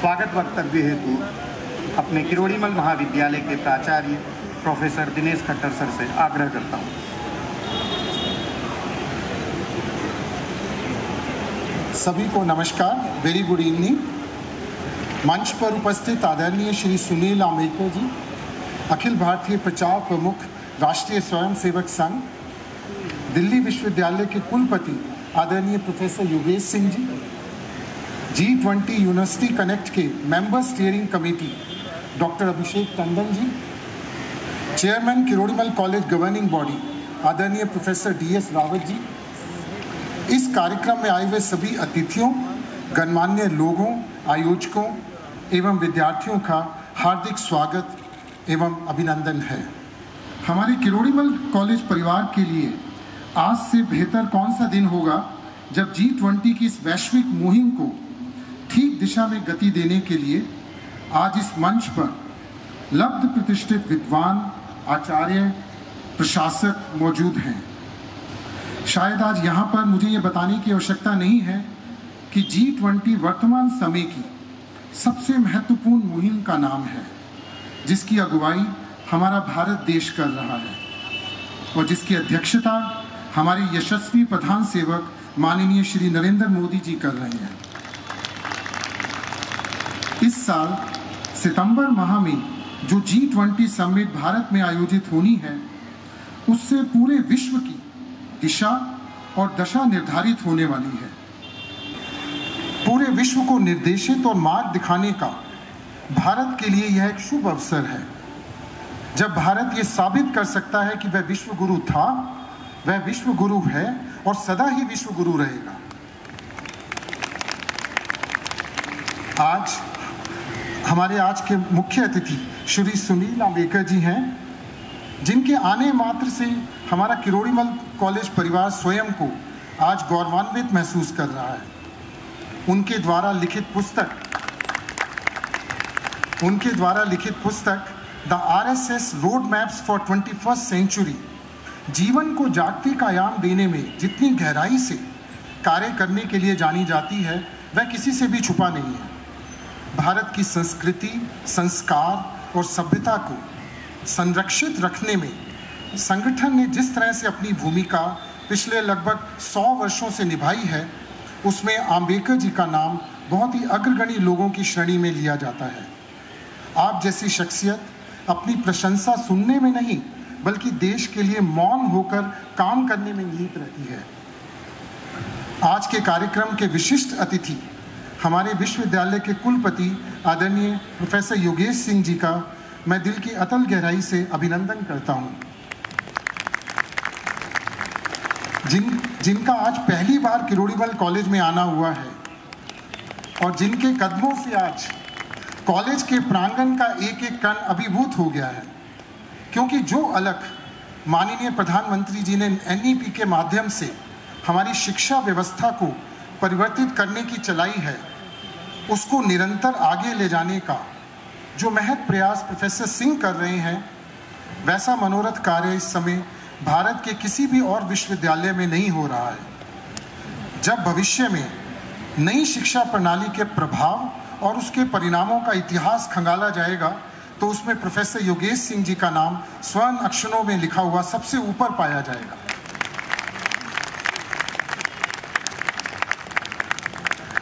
स्वागत वक्तव्य हेतु अपने किरोड़ीमल महाविद्यालय के प्राचार्य प्रोफेसर दिनेश खट्टर सर से आग्रह करता हूँ। सभी को नमस्कार, वेरी गुड इवनिंग। मंच पर उपस्थित आदरणीय श्री सुनील आम्बेकर जी, अखिल भारतीय प्रचार प्रमुख, राष्ट्रीय स्वयंसेवक संघ, दिल्ली विश्वविद्यालय के कुलपति आदरणीय professor Yogesh Singh ji, G20 university connect के member steering committee doctor Abhishek Tandon ji, chairman Kirorimal college governing body आदरणीय प्रोफेसर DS रावत जी, इस कार्यक्रम में आए हुए सभी अतिथियों, गणमान्य लोगों, आयोजकों एवं विद्यार्थियों का हार्दिक स्वागत एवं अभिनंदन है। हमारे किरोड़ीमल कॉलेज परिवार के लिए आज से बेहतर कौन सा दिन होगा जब G20 की इस वैश्विक मुहिम को ठीक दिशा में गति देने के लिए आज इस मंच पर लब्ध प्रतिष्ठित विद्वान, आचार्य, प्रशासक मौजूद हैं। शायद आज यहाँ पर मुझे ये बताने की आवश्यकता नहीं है कि G20 वर्तमान समय की सबसे महत्वपूर्ण मुहिम का नाम है, जिसकी अगुवाई हमारा भारत देश कर रहा है और जिसकी अध्यक्षता हमारे यशस्वी प्रधान सेवक माननीय श्री नरेंद्र मोदी जी कर रहे हैं। इस साल सितंबर माह में जो G20 समिट भारत में आयोजित होनी है, उससे पूरे विश्व की दिशा और दशा निर्धारित होने वाली है। पूरे विश्व को निर्देशित और मार्ग दिखाने का भारत के लिए यह एक शुभ अवसर है, जब भारत ये साबित कर सकता है कि वह विश्व गुरु था, वह विश्व गुरु है और सदा ही विश्व गुरु रहेगा। आज हमारे आज के मुख्य अतिथि श्री सुनील आम्बेकर जी हैं, जिनके आने मात्र से हमारा किरोड़ीमल कॉलेज परिवार स्वयं को आज गौरवान्वित महसूस कर रहा है। उनके द्वारा लिखित पुस्तक the RSS road maps for 21st century जीवन को जागतिक आयाम देने में जितनी गहराई से कार्य करने के लिए जानी जाती है, वह किसी से भी छुपा नहीं है। भारत की संस्कृति, संस्कार और सभ्यता को संरक्षित रखने में संगठन ने जिस तरह से अपनी भूमिका पिछले लगभग 100 वर्षों से निभाई है, उसमें आम्बेकर जी का नाम बहुत ही अग्रगण्य लोगों की श्रेणी में लिया जाता है। आप जैसी शख्सियत अपनी प्रशंसा सुनने में नहीं, बल्कि देश के लिए मौन होकर काम करने में निहित रहती है। आज के कार्यक्रम के विशिष्ट अतिथि हमारे विश्वविद्यालय के कुलपति आदरणीय प्रोफेसर योगेश सिंह जी का मैं दिल की अतल गहराई से अभिनंदन करता हूं, जिनका आज पहली बार किरोड़ीमल कॉलेज में आना हुआ है और जिनके कदमों से आज कॉलेज के प्रांगण का एक एक कण अभिभूत हो गया है, क्योंकि जो अलख माननीय प्रधानमंत्री जी ने NEP के माध्यम से हमारी शिक्षा व्यवस्था को परिवर्तित करने की चलाई है, उसको निरंतर आगे ले जाने का जो महत प्रयास प्रोफेसर सिंह कर रहे हैं, वैसा मनोरथ कार्य इस समय भारत के किसी भी और विश्वविद्यालय में नहीं हो रहा है। जब भविष्य में नई शिक्षा प्रणाली के प्रभाव और उसके परिणामों का इतिहास खंगाला जाएगा, तो उसमें प्रोफेसर योगेश सिंह जी का नाम स्वर्ण अक्षरों में लिखा हुआ सबसे ऊपर पाया जाएगा।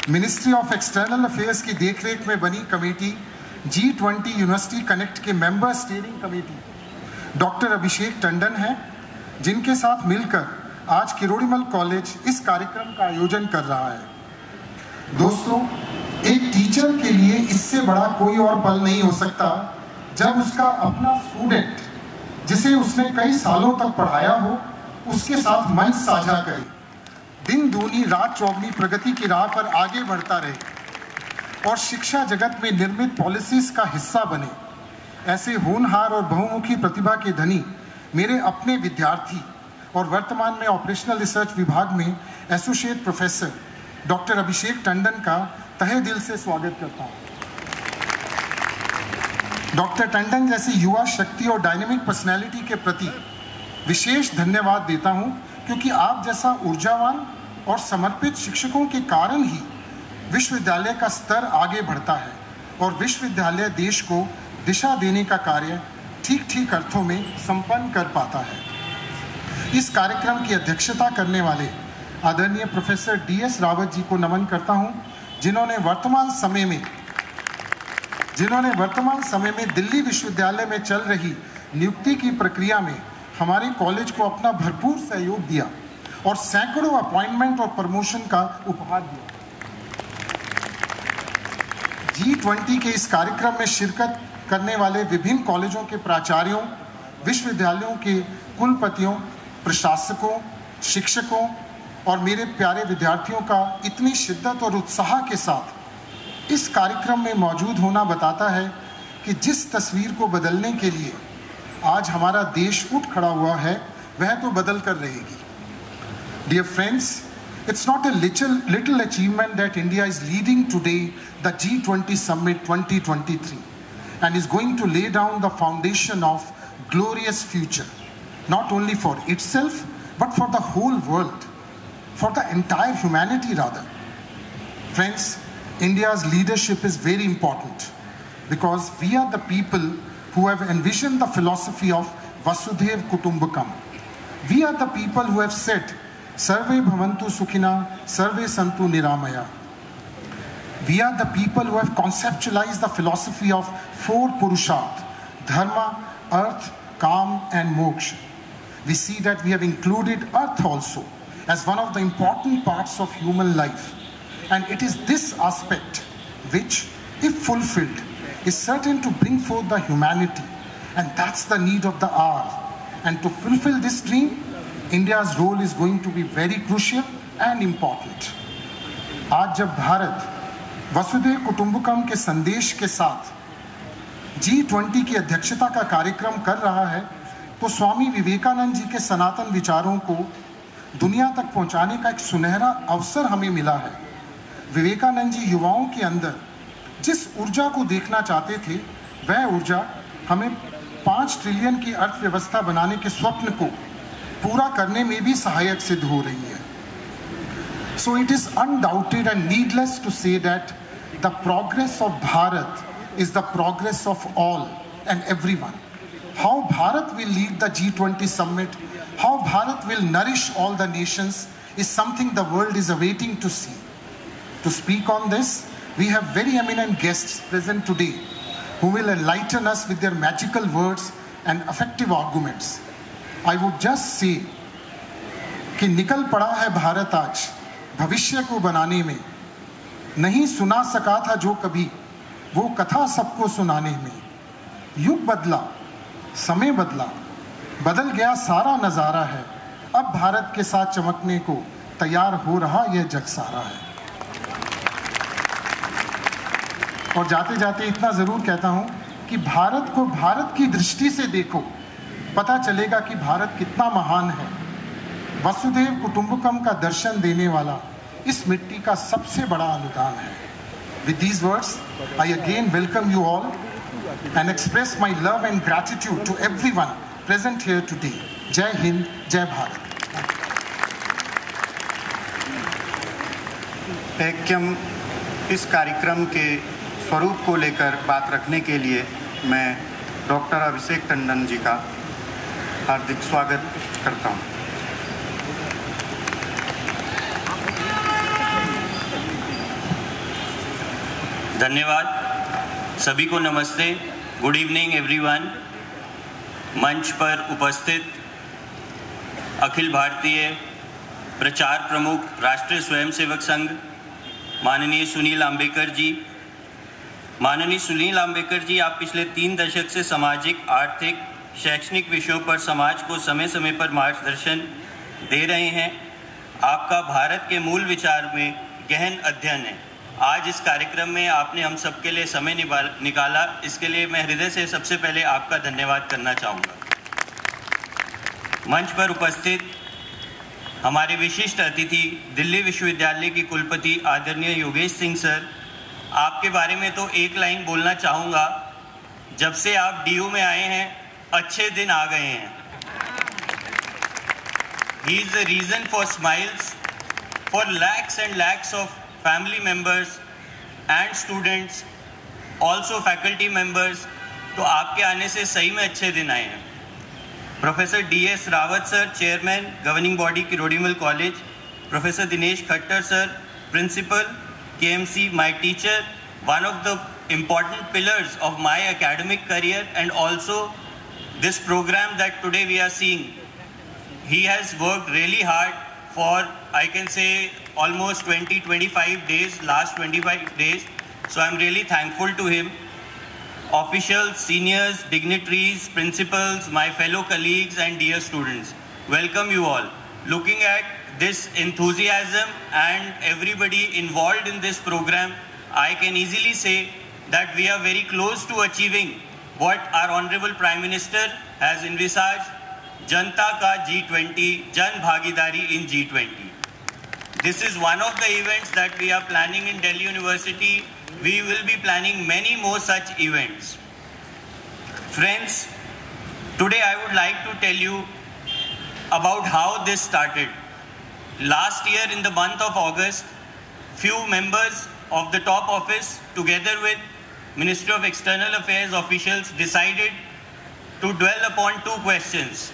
मिनिस्ट्री ऑफ एक्सटर्नल अफेयर्स की देखरेख में बनी कमेटी G20 यूनिवर्सिटी कनेक्ट के member steering committee doctor Abhishek Tandon हैं, जिनके साथ मिलकर आज किरोड़ीमल कॉलेज इस कार्यक्रम का आयोजन कर रहा है। दोस्तों, एक टीचर के लिए इससे बड़ा कोई और पल नहीं हो सकता जब उसका अपना स्टूडेंट, जिसे उसने कई सालों तक पढ़ाया हो, उसके साथ मंच साझा करे, दिन दूनी रात चौगनी प्रगति की राह पर आगे बढ़ता रहे और शिक्षा जगत में निर्मित पॉलिसीज का हिस्सा बने। ऐसे होनहार और बहुमुखी प्रतिभा के धनी मेरे अपने विद्यार्थी और वर्तमान में ऑपरेशनल रिसर्च विभाग में associate professor doctor Abhishek Tandon का तहे दिल से स्वागत करता हूँ। डॉक्टर टंडन जैसी युवा शक्ति और डायनेमिक पर्सनैलिटी के प्रति विशेष धन्यवाद देता हूँ, क्योंकि आप जैसा ऊर्जावान और समर्पित शिक्षकों के कारण ही विश्वविद्यालय का स्तर आगे बढ़ता है और विश्वविद्यालय देश को दिशा देने का कार्य ठीक ठीक अर्थों में संपन्न कर पाता है। इस कार्यक्रम की अध्यक्षता करने वाले आदरणीय प्रोफेसर DS रावत जी को नमन करता हूं, जिन्होंने वर्तमान समय में दिल्ली विश्वविद्यालय में चल रही नियुक्ति की प्रक्रिया में हमारे कॉलेज को अपना भरपूर सहयोग दिया और सैकड़ों अपॉइंटमेंट और प्रमोशन का उपहार दिया। G20 के इस कार्यक्रम में शिरकत करने वाले विभिन्न कॉलेजों के प्राचार्यों, विश्वविद्यालयों के कुलपतियों, प्रशासकों, शिक्षकों और मेरे प्यारे विद्यार्थियों का इतनी शिद्दत और उत्साह के साथ इस कार्यक्रम में मौजूद होना बताता है कि जिस तस्वीर को बदलने के लिए आज हमारा देश उठ खड़ा हुआ है, वह तो बदल कर रहेगी। Dear friends, it's not a little achievement that India is leading today the G20 Summit 2023 and is going to lay down the foundation of glorious future, not only for itself, but for the whole world, for the entire humanity rather. Friends, India's leadership is very important because we are the people who have envisioned the philosophy of Vasudhaiv Kutumbakam. We are the people who have said, Sarve Bhavantu Sukhina, Sarve Santu Niramaya. We are the people who have conceptualized the philosophy of four Purusharth, Dharma, Earth, Kam and Moksha. We see that we have included Earth also as one of the important parts of human life. And it is this aspect which, if fulfilled, is certain to bring forth the humanity. And that's the need of the hour. And to fulfill this dream, India's role is going to be very crucial and important. आज जब भारत वसुधैव कुटुंबकम के संदेश के साथ G20 की अध्यक्षता का कार्यक्रम कर रहा है, तो स्वामी विवेकानंद जी के सनातन विचारों को दुनिया तक पहुंचाने का एक सुनहरा अवसर हमें मिला है। विवेकानंद जी युवाओं के अंदर जिस ऊर्जा को देखना चाहते थे, वह ऊर्जा हमें 5 ट्रिलियन की अर्थव्यवस्था बनाने के स्वप्न को पूरा करने में भी सहायक सिद्ध हो रही है। So it is undoubted and needless to say that the progress of Bharat is the progress of all and everyone. How Bharat will lead the G20 summit, how Bharat will nourish all the nations is something the world is awaiting to see. To speak on this, we have very eminent guests present today who will enlighten us with their magical words and effective arguments. I would just say कि निकल पड़ा है भारत आज भविष्य को बनाने में, नहीं सुना सका था जो कभी वो कथा सबको सुनाने में। युग बदला, समय बदला, बदल गया सारा नज़ारा है, अब भारत के साथ चमकने को तैयार हो रहा यह जग सारा है। और जाते जाते इतना ज़रूर कहता हूँ कि भारत को भारत की दृष्टि से देखो, पता चलेगा कि भारत कितना महान है। वसुधैव कुटुंबकम का दर्शन देने वाला इस मिट्टी का सबसे बड़ा अनुदान है। With these words, I again welcome you all and express my love and gratitude to everyone present here today. Jai Hind, Jai Bharat. ऐक्यम इस कार्यक्रम के स्वरूप को लेकर बात रखने के लिए मैं डॉक्टर अभिषेक टंडन जी का हार्दिक स्वागत करता हूँ। धन्यवाद। सभी को नमस्ते, गुड इवनिंग एवरीवन। मंच पर उपस्थित अखिल भारतीय प्रचार प्रमुख राष्ट्रीय स्वयंसेवक संघ माननीय सुनील आम्बेकर जी, माननीय सुनील आम्बेकर जी, आप पिछले 3 दशक से सामाजिक, आर्थिक, शैक्षणिक विषयों पर समाज को समय समय पर मार्गदर्शन दे रहे हैं। आपका भारत के मूल विचार में गहन अध्ययन है। आज इस कार्यक्रम में आपने हम सबके लिए समय निकाला, इसके लिए मैं हृदय से सबसे पहले आपका धन्यवाद करना चाहूँगा। मंच पर उपस्थित हमारे विशिष्ट अतिथि दिल्ली विश्वविद्यालय की कुलपति आदरणीय योगेश सिंह सर, आपके बारे में तो एक लाइन बोलना चाहूँगा, जब से आप DU में आए हैं अच्छे दिन आ गए हैं। He is the reason for smiles for lakhs and lakhs of family members and students also faculty members, तो आपके आने से सही में अच्छे दिन आए हैं. Professor D.S. Rawat sir, Chairman, Governing Body, Kirodimal College. Professor Dinesh Khattar sir, Principal, KMC, my teacher, one of the important pillars of my academic career, and also this program that today we are seeing. He has worked really hard for, I can say, almost 20-25 days, last 25 days. So I'm really thankful to him. Officials, seniors, dignitaries, principals, my fellow colleagues and dear students, welcome you all. Looking at this enthusiasm and everybody involved in this program, I can easily say that we are very close to achieving what our Honorable Prime Minister has envisaged, Janta Ka G20, Jan Bhagidari in G20. This is one of the events that we are planning in Delhi University. We will be planning many more such events. Friends, today I would like to tell you about how this started. Last year in the month of August, few members of the top office together with Ministry of External Affairs officials decided to dwell upon two questions.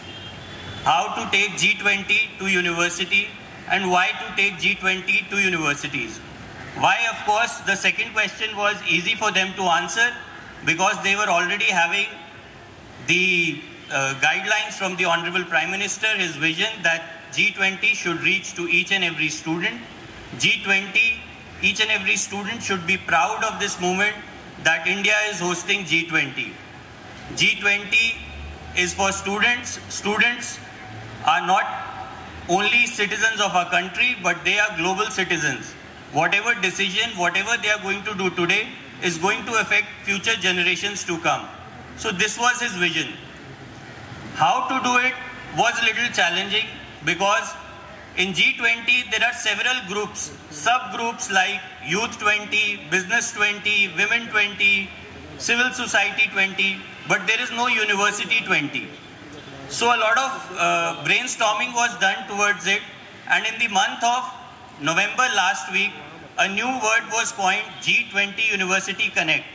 How to take G20 to university and why to take G20 to universities. Why, of course, the second question was easy for them to answer because they were already having the guidelines from the Honorable Prime Minister, his vision that G20 should reach to each and every student. G20, each and every student should be proud of this moment that India is hosting G20. G20 is for students. Students are not only citizens of our country, but they are global citizens. Whatever decision, whatever they are going to do today is going to affect future generations to come. So this was his vision. How to do it was a little challenging because in G20 there are several groups, subgroups like Youth 20, Business 20, Women 20, Civil Society 20, but there is no University 20. So a lot of brainstorming was done towards it, and in the month of November last week, a new word was coined, G20 University Connect.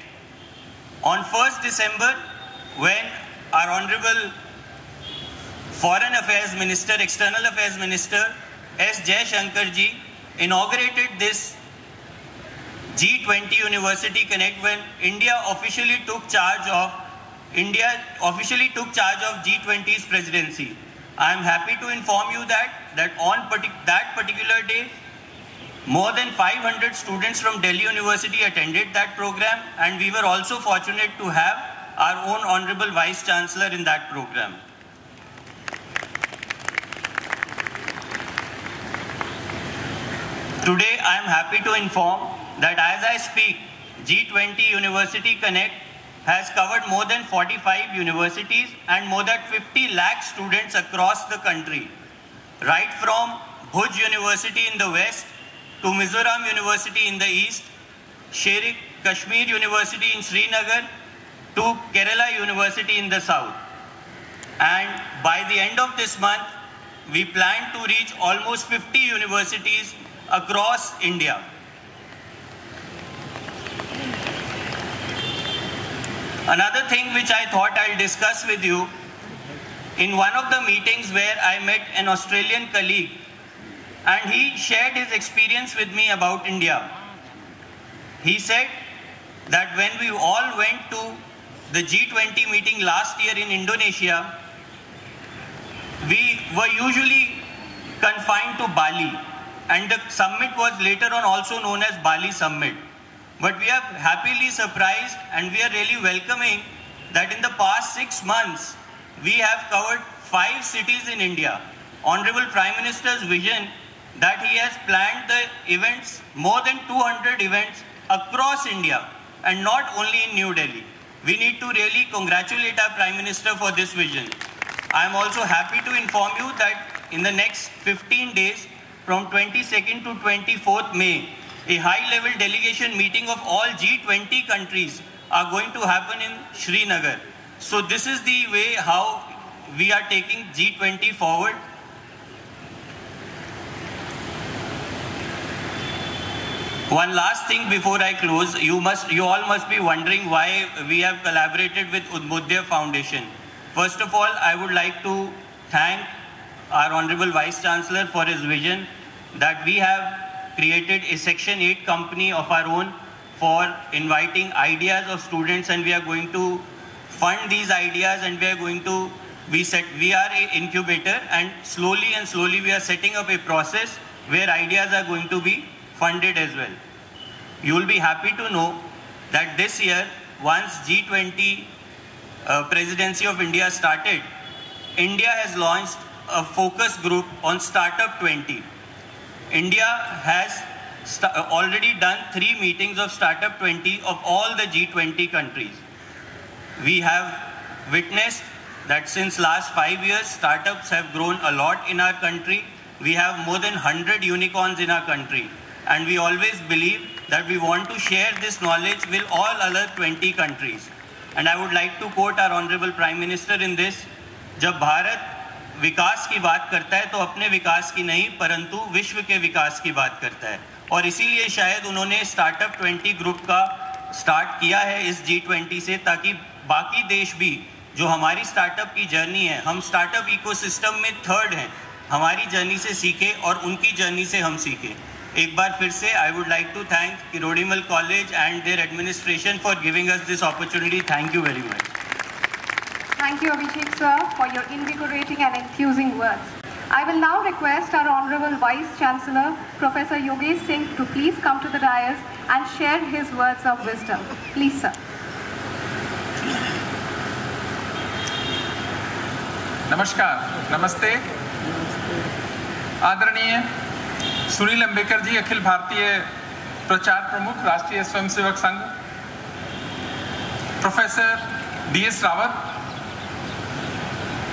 On 1st December, when our Honorable Foreign Affairs Minister, External Affairs Minister, S. Jaishankar ji inaugurated this G20 University Connect, when India officially took charge of G20's presidency. I am happy to inform you that on that particular day, more than 500 students from Delhi University attended that program, and we were also fortunate to have our own Honorable Vice Chancellor in that program. Today, I am happy to inform that as I speak, G20 University Connect has covered more than 45 universities and more than 50 lakh students across the country, right from Bhuj University in the west to Mizoram University in the east, Sher-e Kashmir University in Srinagar to Kerala University in the south. And by the end of this month, we plan to reach almost 50 universities across India. Another thing which I thought I'll discuss with you, in one of the meetings where I met an Australian colleague, and he shared his experience with me about India. He said that when we all went to the G20 meeting last year in Indonesia, we were usually confined to Bali, and the summit was later on also known as Bali Summit. But we are happily surprised and we are really welcoming that in the past 6 months, we have covered 5 cities in India. Honorable Prime Minister's vision that he has planned the events, more than 200 events across India and not only in New Delhi. We need to really congratulate our Prime Minister for this vision. I am also happy to inform you that in the next 15 days, from 22nd to 24th May, a high-level delegation meeting of all G20 countries are going to happen in Srinagar. So this is the way how we are taking G20 forward. One last thing before I close, you all must be wondering why we have collaborated with Udmudya Foundation. First of all, I would like to thank our Honorable Vice Chancellor for his vision that we have created a Section 8 company of our own for inviting ideas of students, and we are going to fund these ideas, and we are going to we are an incubator, and slowly we are setting up a process where ideas are going to be funded as well. You will be happy to know that this year, once G20 presidency of India started, India has launched a focus group on Startup 20. India has already done 3 meetings of Startup 20 of all the G20 countries. We have witnessed that since last 5 years, startups have grown a lot in our country. We have more than 100 unicorns in our country. And we always believe that we want to share this knowledge with all other 20 countries. And I would like to quote our Honorable Prime Minister in this. जब भारत विकास की बात करता है तो अपने विकास की नहीं परंतु विश्व के विकास की बात करता है, और इसीलिए शायद उन्होंने स्टार्टअप 20 ग्रुप का स्टार्ट किया है इस G20 से, ताकि बाकी देश भी जो हमारी स्टार्टअप की जर्नी है, हम स्टार्टअप इकोसिस्टम में थर्ड हैं, हमारी जर्नी से सीखे और उनकी जर्नी से हम सीखें। एक बार फिर से I would like to thank Kirorimal college and their administration for giving us this opportunity. Thank you very much. Thank you, Abhishek sir, for your invigorating and enthusing words. I will now request our Honorable Vice Chancellor, Professor Yogesh Singh, to please come to the dais and share his words of wisdom. Please, sir. नमस्कार, नमस्ते। आदरणीय सुनील अंबेकर जी, अखिल भारतीय प्रचार प्रमुख, Rashtriya Swayamsevak Sangh, professor DS Rawat,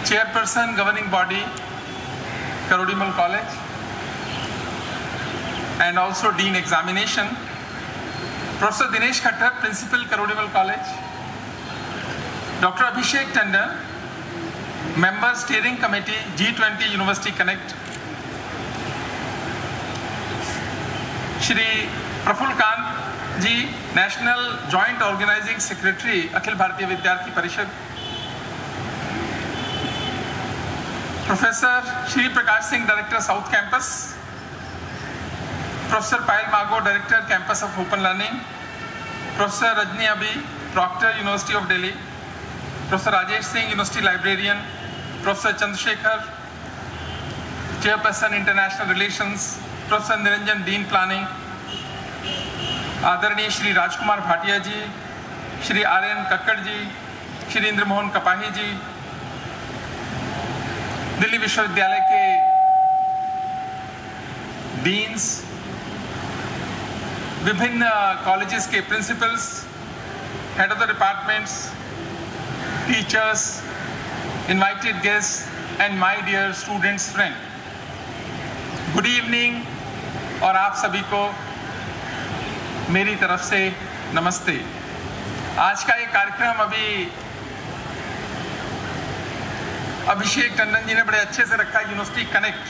chairperson governing body Karorimal college and also dean examination, professor Dinesh Khattar, principal Karorimal college, doctor Abhishek Tandon, member steering committee G20 university connect, Shri Prafulla Kant ji, national joint organising secretary Akhil Bharatiya Vidyarthi Parishad, professor Shri Prakash Singh, director south campus, professor Payal Mago, director campus of open learning, professor Rajni Abhi, proctor university of Delhi, professor Rajesh Singh, university librarian, professor Chandrashekhar, chairperson international relations, professor Niranjan, dean planning, आदरणीय श्री राजकुमार भाटिया जी, Shri RN Kakkar ji, Shri Indramohan Kapahi जी, दिल्ली विश्वविद्यालय के deans, विभिन्न colleges के principals, head of the departments, teachers, invited guest and my dear students friend, good evening और आप सभी को मेरी तरफ से नमस्ते। आज का ये कार्यक्रम अभी अभिषेक टंडन जी ने बड़े अच्छे से रखा, यूनिवर्सिटी कनेक्ट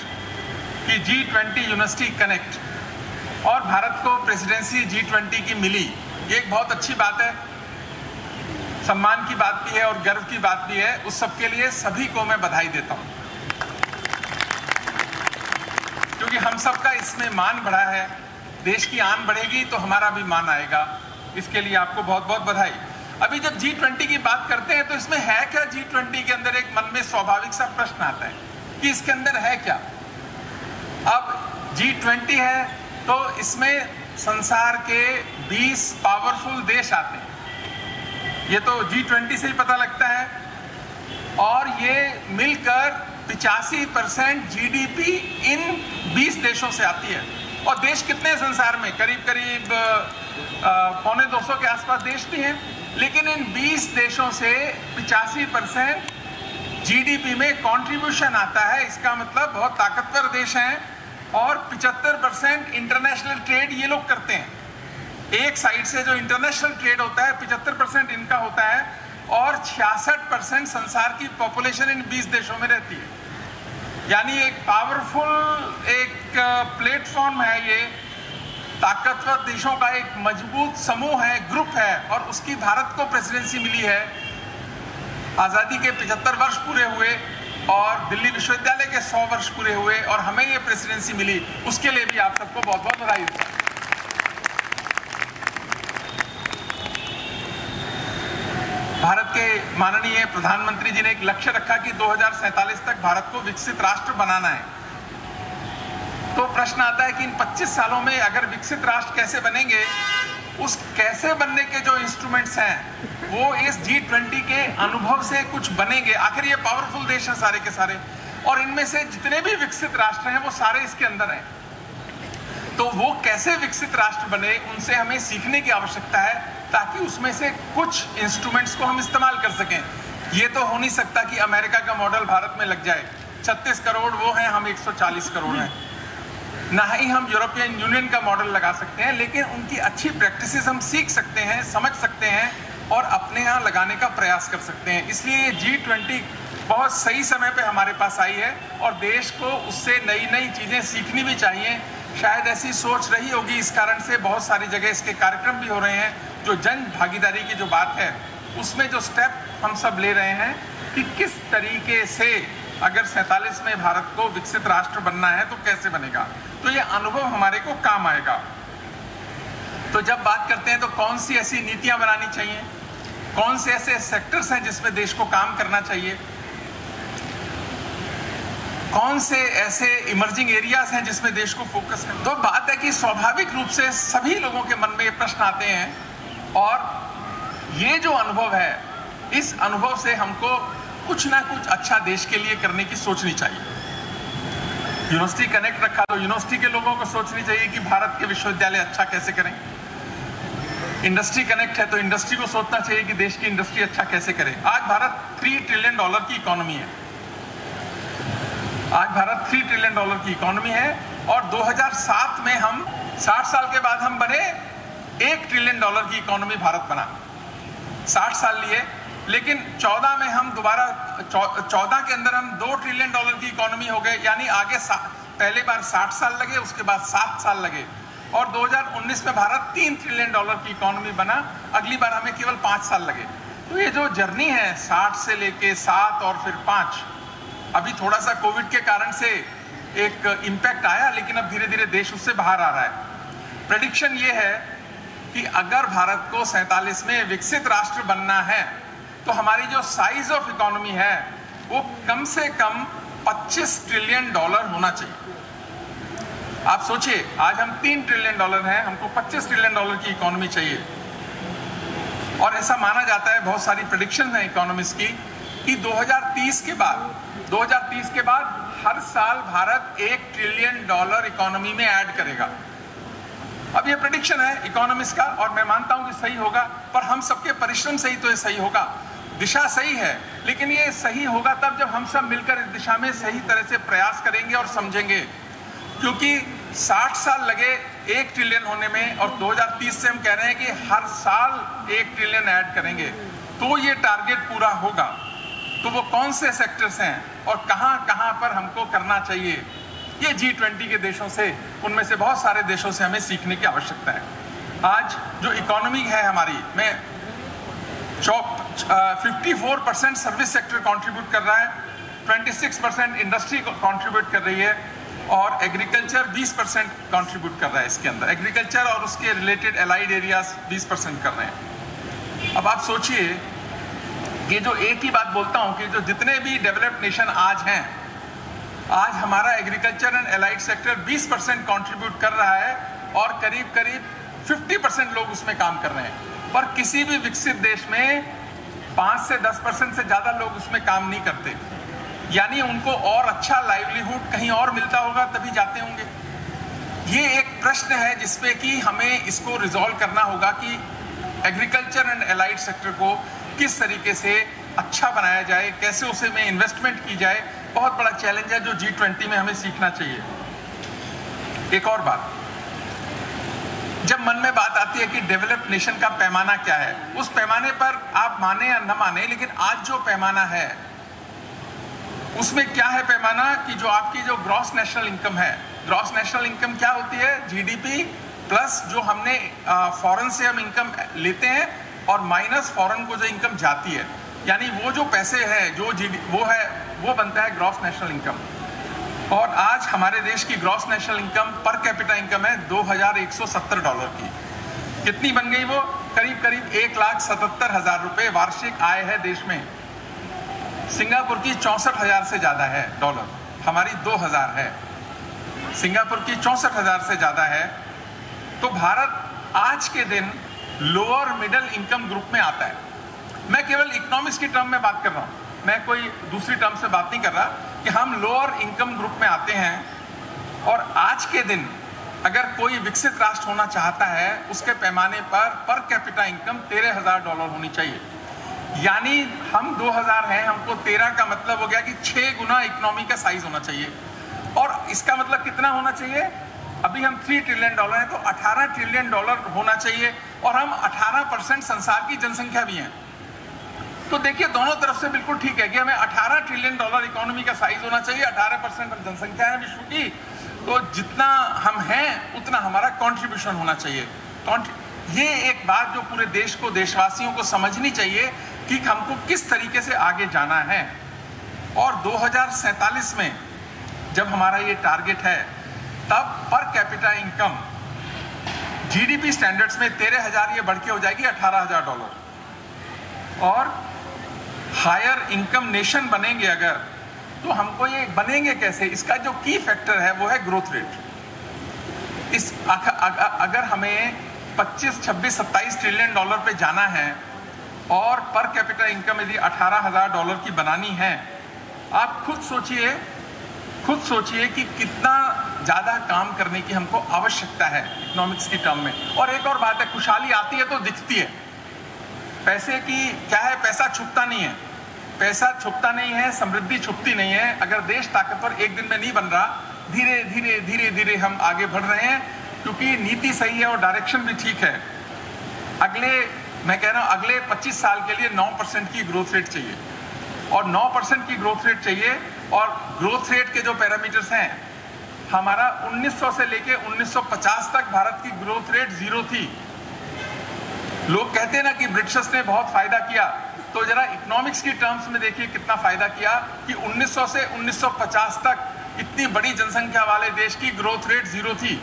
की G20 यूनिवर्सिटी कनेक्ट, और भारत को प्रेसिडेंसी G20 की मिली। ये एक बहुत अच्छी बात है, सम्मान की बात भी है और गर्व की बात भी है। उस सब के लिए सभी को मैं बधाई देता हूं, क्योंकि हम सबका इसमें मान बढ़ा है। देश की आन बढ़ेगी तो हमारा भी मान आएगा, इसके लिए आपको बहुत बहुत बधाई। अभी जब G20 की बात करते हैं तो इसमें है क्या? G20 के अंदर एक मन में स्वाभाविक सा प्रश्न आता है कि इसके अंदर है क्या। अब G20 है तो इसमें संसार के 20 पावरफुल देश आते हैं, ये तो G20 से ही पता लगता है, और ये मिलकर 85% GDP इन 20 देशों से आती है। और देश कितने संसार में? करीब करीब 250 के आसपास देश भी हैं, लेकिन इन 20 देशों से 85% GDP में कंट्रीब्यूशन आता है। इसका मतलब बहुत ताकतवर देश हैं, और 75% इंटरनेशनल ट्रेड ये लोग करते हैं। एक साइड से जो इंटरनेशनल ट्रेड होता है 75% इनका होता है, और 66% संसार की पॉपुलेशन इन 20 देशों में रहती है। यानी एक पावरफुल एक प्लेटफॉर्म है ये ताकतवर देशों का एक मजबूत समूह है, ग्रुप है, और उसकी भारत को प्रेसिडेंसी मिली है। आज़ादी के 75 वर्ष पूरे हुए और दिल्ली विश्वविद्यालय के 100 वर्ष पूरे हुए और हमें ये प्रेसिडेंसी मिली, उसके लिए भी आप सबको बहुत बहुत बधाई देता हूं। भारत के माननीय प्रधानमंत्री जी ने एक लक्ष्य रखा कि 2047 तक भारत को विकसित राष्ट्र बनाना है। तो प्रश्न आता है कि इन 25 सालों में अगर विकसित राष्ट्र कैसे बनेंगे, उस कैसे बनने के जो इंस्ट्रूमेंट्स हैं वो इस G20 के अनुभव से कुछ बनेंगे। आखिर ये पावरफुल देश हैं सारे के सारे, और इनमें से जितने भी विकसित राष्ट्र हैं वो सारे इसके अंदर हैं। तो वो कैसे विकसित राष्ट्र बने, उनसे हमें सीखने की आवश्यकता है, ताकि उसमें से कुछ इंस्ट्रूमेंट्स को हम इस्तेमाल कर सकें। ये तो हो नहीं सकता कि अमेरिका का मॉडल भारत में लग जाए। 36 करोड़ वो हैं, हम 140 करोड़ हैं। ना ही हम यूरोपियन यूनियन का मॉडल लगा सकते हैं, लेकिन उनकी अच्छी प्रैक्टिसेस हम सीख सकते हैं, समझ सकते हैं और अपने यहाँ लगाने का प्रयास कर सकते हैं। इसलिए ये G20 बहुत सही समय पे हमारे पास आई है और देश को उससे नई नई चीज़ें सीखनी भी चाहिए। शायद ऐसी सोच रही होगी, इस कारण से बहुत सारी जगह इसके कार्यक्रम भी हो रहे हैं। जो जन भागीदारी की जो बात है, उसमें जो स्टेप हम सब ले रहे हैं कि किस तरीके से अगर 47 में भारत को विकसित राष्ट्र बनना है तो कैसे बनेगा, तो ये अनुभव हमारे को काम आएगा। तो जब बात करते हैं तो कौन सी ऐसी नीतियां बनानी चाहिए, कौन से ऐसे सेक्टर्स हैं जिसमें देश को काम करना चाहिए, कौन से ऐसे इमर्जिंग एरियाज हैं जिसमें देश को फोकस करना। तो बात है कि स्वाभाविक रूप से सभी लोगों के मन में ये प्रश्न आते हैं, और ये जो अनुभव है, इस अनुभव से हमको कुछ ना कुछ अच्छा देश के लिए करने की सोचनी चाहिए। यूनिवर्सिटी कनेक्ट रखा तो यूनिवर्सिटी के लोगों को सोचनी चाहिए कि भारत के विश्वविद्यालय अच्छा कैसे करें। इंडस्ट्री कनेक्ट है तो इंडस्ट्री को सोचना चाहिए कि देश की इंडस्ट्री अच्छा कैसे करे। आज भारत $3 ट्रिलियन की इकोनॉमी है। आज भारत $3 ट्रिलियन की इकोनॉमी है, और 2007 में हम 60 साल के बाद हम बने $1 ट्रिलियन की इकोनॉमी भारत बना। 60 साल लिए, लेकिन 14 में हम दोबारा 14 के अंदर हम $2 ट्रिलियन की इकोनॉमी हो गए। यानी आगे पहले बार 60 साल लगे, उसके बाद 7 साल लगे, और 2019 में भारत $3 ट्रिलियन की इकोनॉमी बना। अगली बार हमें केवल 5 साल लगे। तो ये जो जर्नी है 60 से लेके 7 और फिर 5, अभी थोड़ा सा कोविड के कारण से एक इम्पैक्ट आया, लेकिन अब धीरे धीरे देश उससे बाहर आ रहा है। प्रेडिक्शन ये है कि अगर भारत को 47 में विकसित राष्ट्र बनना है तो हमारी जो साइज ऑफ इकोनॉमी है वो कम से कम $25 ट्रिलियन होना चाहिए। आप सोचिए, आज हम $3 ट्रिलियन हैं, हमको $25 ट्रिलियन की इकोनॉमी चाहिए। और ऐसा माना जाता है, बहुत सारी प्रेडिक्शन है इकोनॉमिस्ट की, कि 2030 के बाद हर साल भारत $1 ट्रिलियन इकोनॉमी में ऐड करेगा। अब ये प्रेडिक्शन है इकोनॉमिस्ट का, और मैं मानता हूं कि सही होगा, पर हम सबके परिश्रम से ही तो ये सही होगा। दिशा सही है, लेकिन ये सही होगा तब जब हम सब मिलकर इस दिशा में सही तरह से प्रयास करेंगे और समझेंगे। क्योंकि 60 साल लगे $1 ट्रिलियन होने में, और 2030 से हम कह रहे हैं कि हर साल $1 ट्रिलियन ऐड करेंगे, तो ये टारगेट पूरा होगा। तो वो कौन से सेक्टर्स हैं और कहां कहां पर हमको करना चाहिए, ये G20 के देशों से, उनमें से बहुत सारे देशों से हमें सीखने की आवश्यकता है। आज जो इकोनॉमी है हमारी में 54% सर्विस सेक्टर कंट्रीब्यूट कर रहा है, 26% इंडस्ट्री कंट्रीब्यूट कर रही है, और एग्रीकल्चर 20% कंट्रीब्यूट कर रहा है इसके अंदर। एग्रीकल्चर और उसके रिलेटेड एलाइड एरियाज 20% कर रहे हैं। अब आप सोचिए कि जो एक ही बात बोलता हूं कि जो जितने भी डेवलप्ड नेशन आज हैं, आज हमारा agriculture and allied sector 20% contribute कर रहा है, और करीब करीब 50% लोग उसमें काम कर रहे हैं। पर किसी भी विकसित देश में 5 से 10% से ज्यादा लोग उसमें काम नहीं करते। यानी उनको और अच्छा लाइवलीहुड कहीं और मिलता होगा तभी जाते होंगे। ये एक प्रश्न है जिसपे कि हमें इसको रिजॉल्व करना होगा कि एग्रीकल्चर एंड एलाइड सेक्टर को किस तरीके से अच्छा बनाया जाए, कैसे उसे में इन्वेस्टमेंट की जाए। बहुत बड़ा चैलेंज है जो G20 में हमें सीखना चाहिए। एक और बात, जब मन में बात आती है कि डेवलप्ड नेशन का पैमाना क्या है, उस पैमाने पर आप माने या न माने, लेकिन आज जो पैमाना है उसमें क्या है पैमाना, कि जो आपकी जो ग्रॉस नेशनल इनकम है, ग्रॉस नेशनल इनकम क्या होती है, GDP प्लस जो हमने फॉरेन से हम इनकम लेते हैं और माइनस फॉरेन को जो इनकम जाती है, यानी वो जो पैसे है वो बनता है ग्रॉस नेशनल इनकम। और आज हमारे देश की gross national income per capita income है $2,170 की। कितनी बन गई वो? करीब 1,77,000 रुपए वार्षिक आय है देश में। सिंगापुर की 64,000 से ज्यादा है डॉलर, हमारी 2,000 है। सिंगापुर की 64,000 से ज्यादा है। तो भारत आज के दिन लोअर मिडिल इनकम ग्रुप में आता है। मैं केवल इकोनॉमिक्स की टर्म में बात कर रहा हूं, मैं कोई दूसरी टर्म से बात नहीं कर रहा, कि हम लोअर इनकम ग्रुप में आते हैं। और आज के दिन अगर कोई विकसित राष्ट्र होना चाहता है, उसके पैमाने पर कैपिटा इनकम $13,000 होनी चाहिए। यानी हम 2,000 हैं, हमको 13 का मतलब हो गया कि 6 गुना इकोनॉमी का साइज होना चाहिए। और इसका मतलब कितना होना चाहिए? अभी हम $3 ट्रिलियन हैं, तो $18 ट्रिलियन होना चाहिए। और हम 18% संसार की जनसंख्या भी हैं। तो देखिए, दोनों तरफ से बिल्कुल ठीक है कि हमें $18 ट्रिलियन इकोनॉमी का साइज होना चाहिए। 18% हम जनसंख्या है विश्व की, तो जितना हम हैं उतना हमारा कंट्रीब्यूशन होना चाहिए। ये एक बात जो पूरे देश को, देशवासियों को समझनी चाहिए कि हमको किस तरीके से आगे जाना है। और 2047 में जब हमारा ये टारगेट है, तब per capita income GDP standards में 13,000 ये बढ़ के हो जाएगी $18,000। और हायर इनकम नेशन बनेंगे अगर, तो हमको ये बनेंगे कैसे? इसका जो की फैक्टर है वो है ग्रोथ रेट। अगर हमें 25, 26, 27 ट्रिलियन डॉलर पे जाना है और पर कैपिटा इनकम यदि $18,000 की बनानी है, आप खुद सोचिए कि कितना ज्यादा काम करने की हमको आवश्यकता है इकोनॉमिक्स की टर्म में। और एक और बात है, खुशहाली आती है तो दिखती है। पैसे की क्या है? पैसा छुपता नहीं है, पैसा छुपता नहीं है, समृद्धि छुपती नहीं है। अगर देश ताकतवर एक दिन में नहीं बन रहा, धीरे धीरे हम आगे बढ़ रहे हैं, क्योंकि नीति सही है और डायरेक्शन भी ठीक है। मैं कह रहा हूं अगले 25 साल के लिए 9% की ग्रोथ रेट चाहिए, और 9% की ग्रोथ रेट चाहिए। और ग्रोथ रेट के जो पैरामीटर्स हैं, हमारा 1900 से लेके 1950 तक भारत की ग्रोथ रेट 0 थी। लोग कहते हैं ना कि ब्रिटिशर्स ने बहुत फायदा किया, तो जरा इकोनॉमिक्स की टर्म्स में देखिए कितना फायदा किया कि 1900 से 1950 तक इतनी बड़ी जनसंख्या वाले देश की ग्रोथ रेट 0 थी।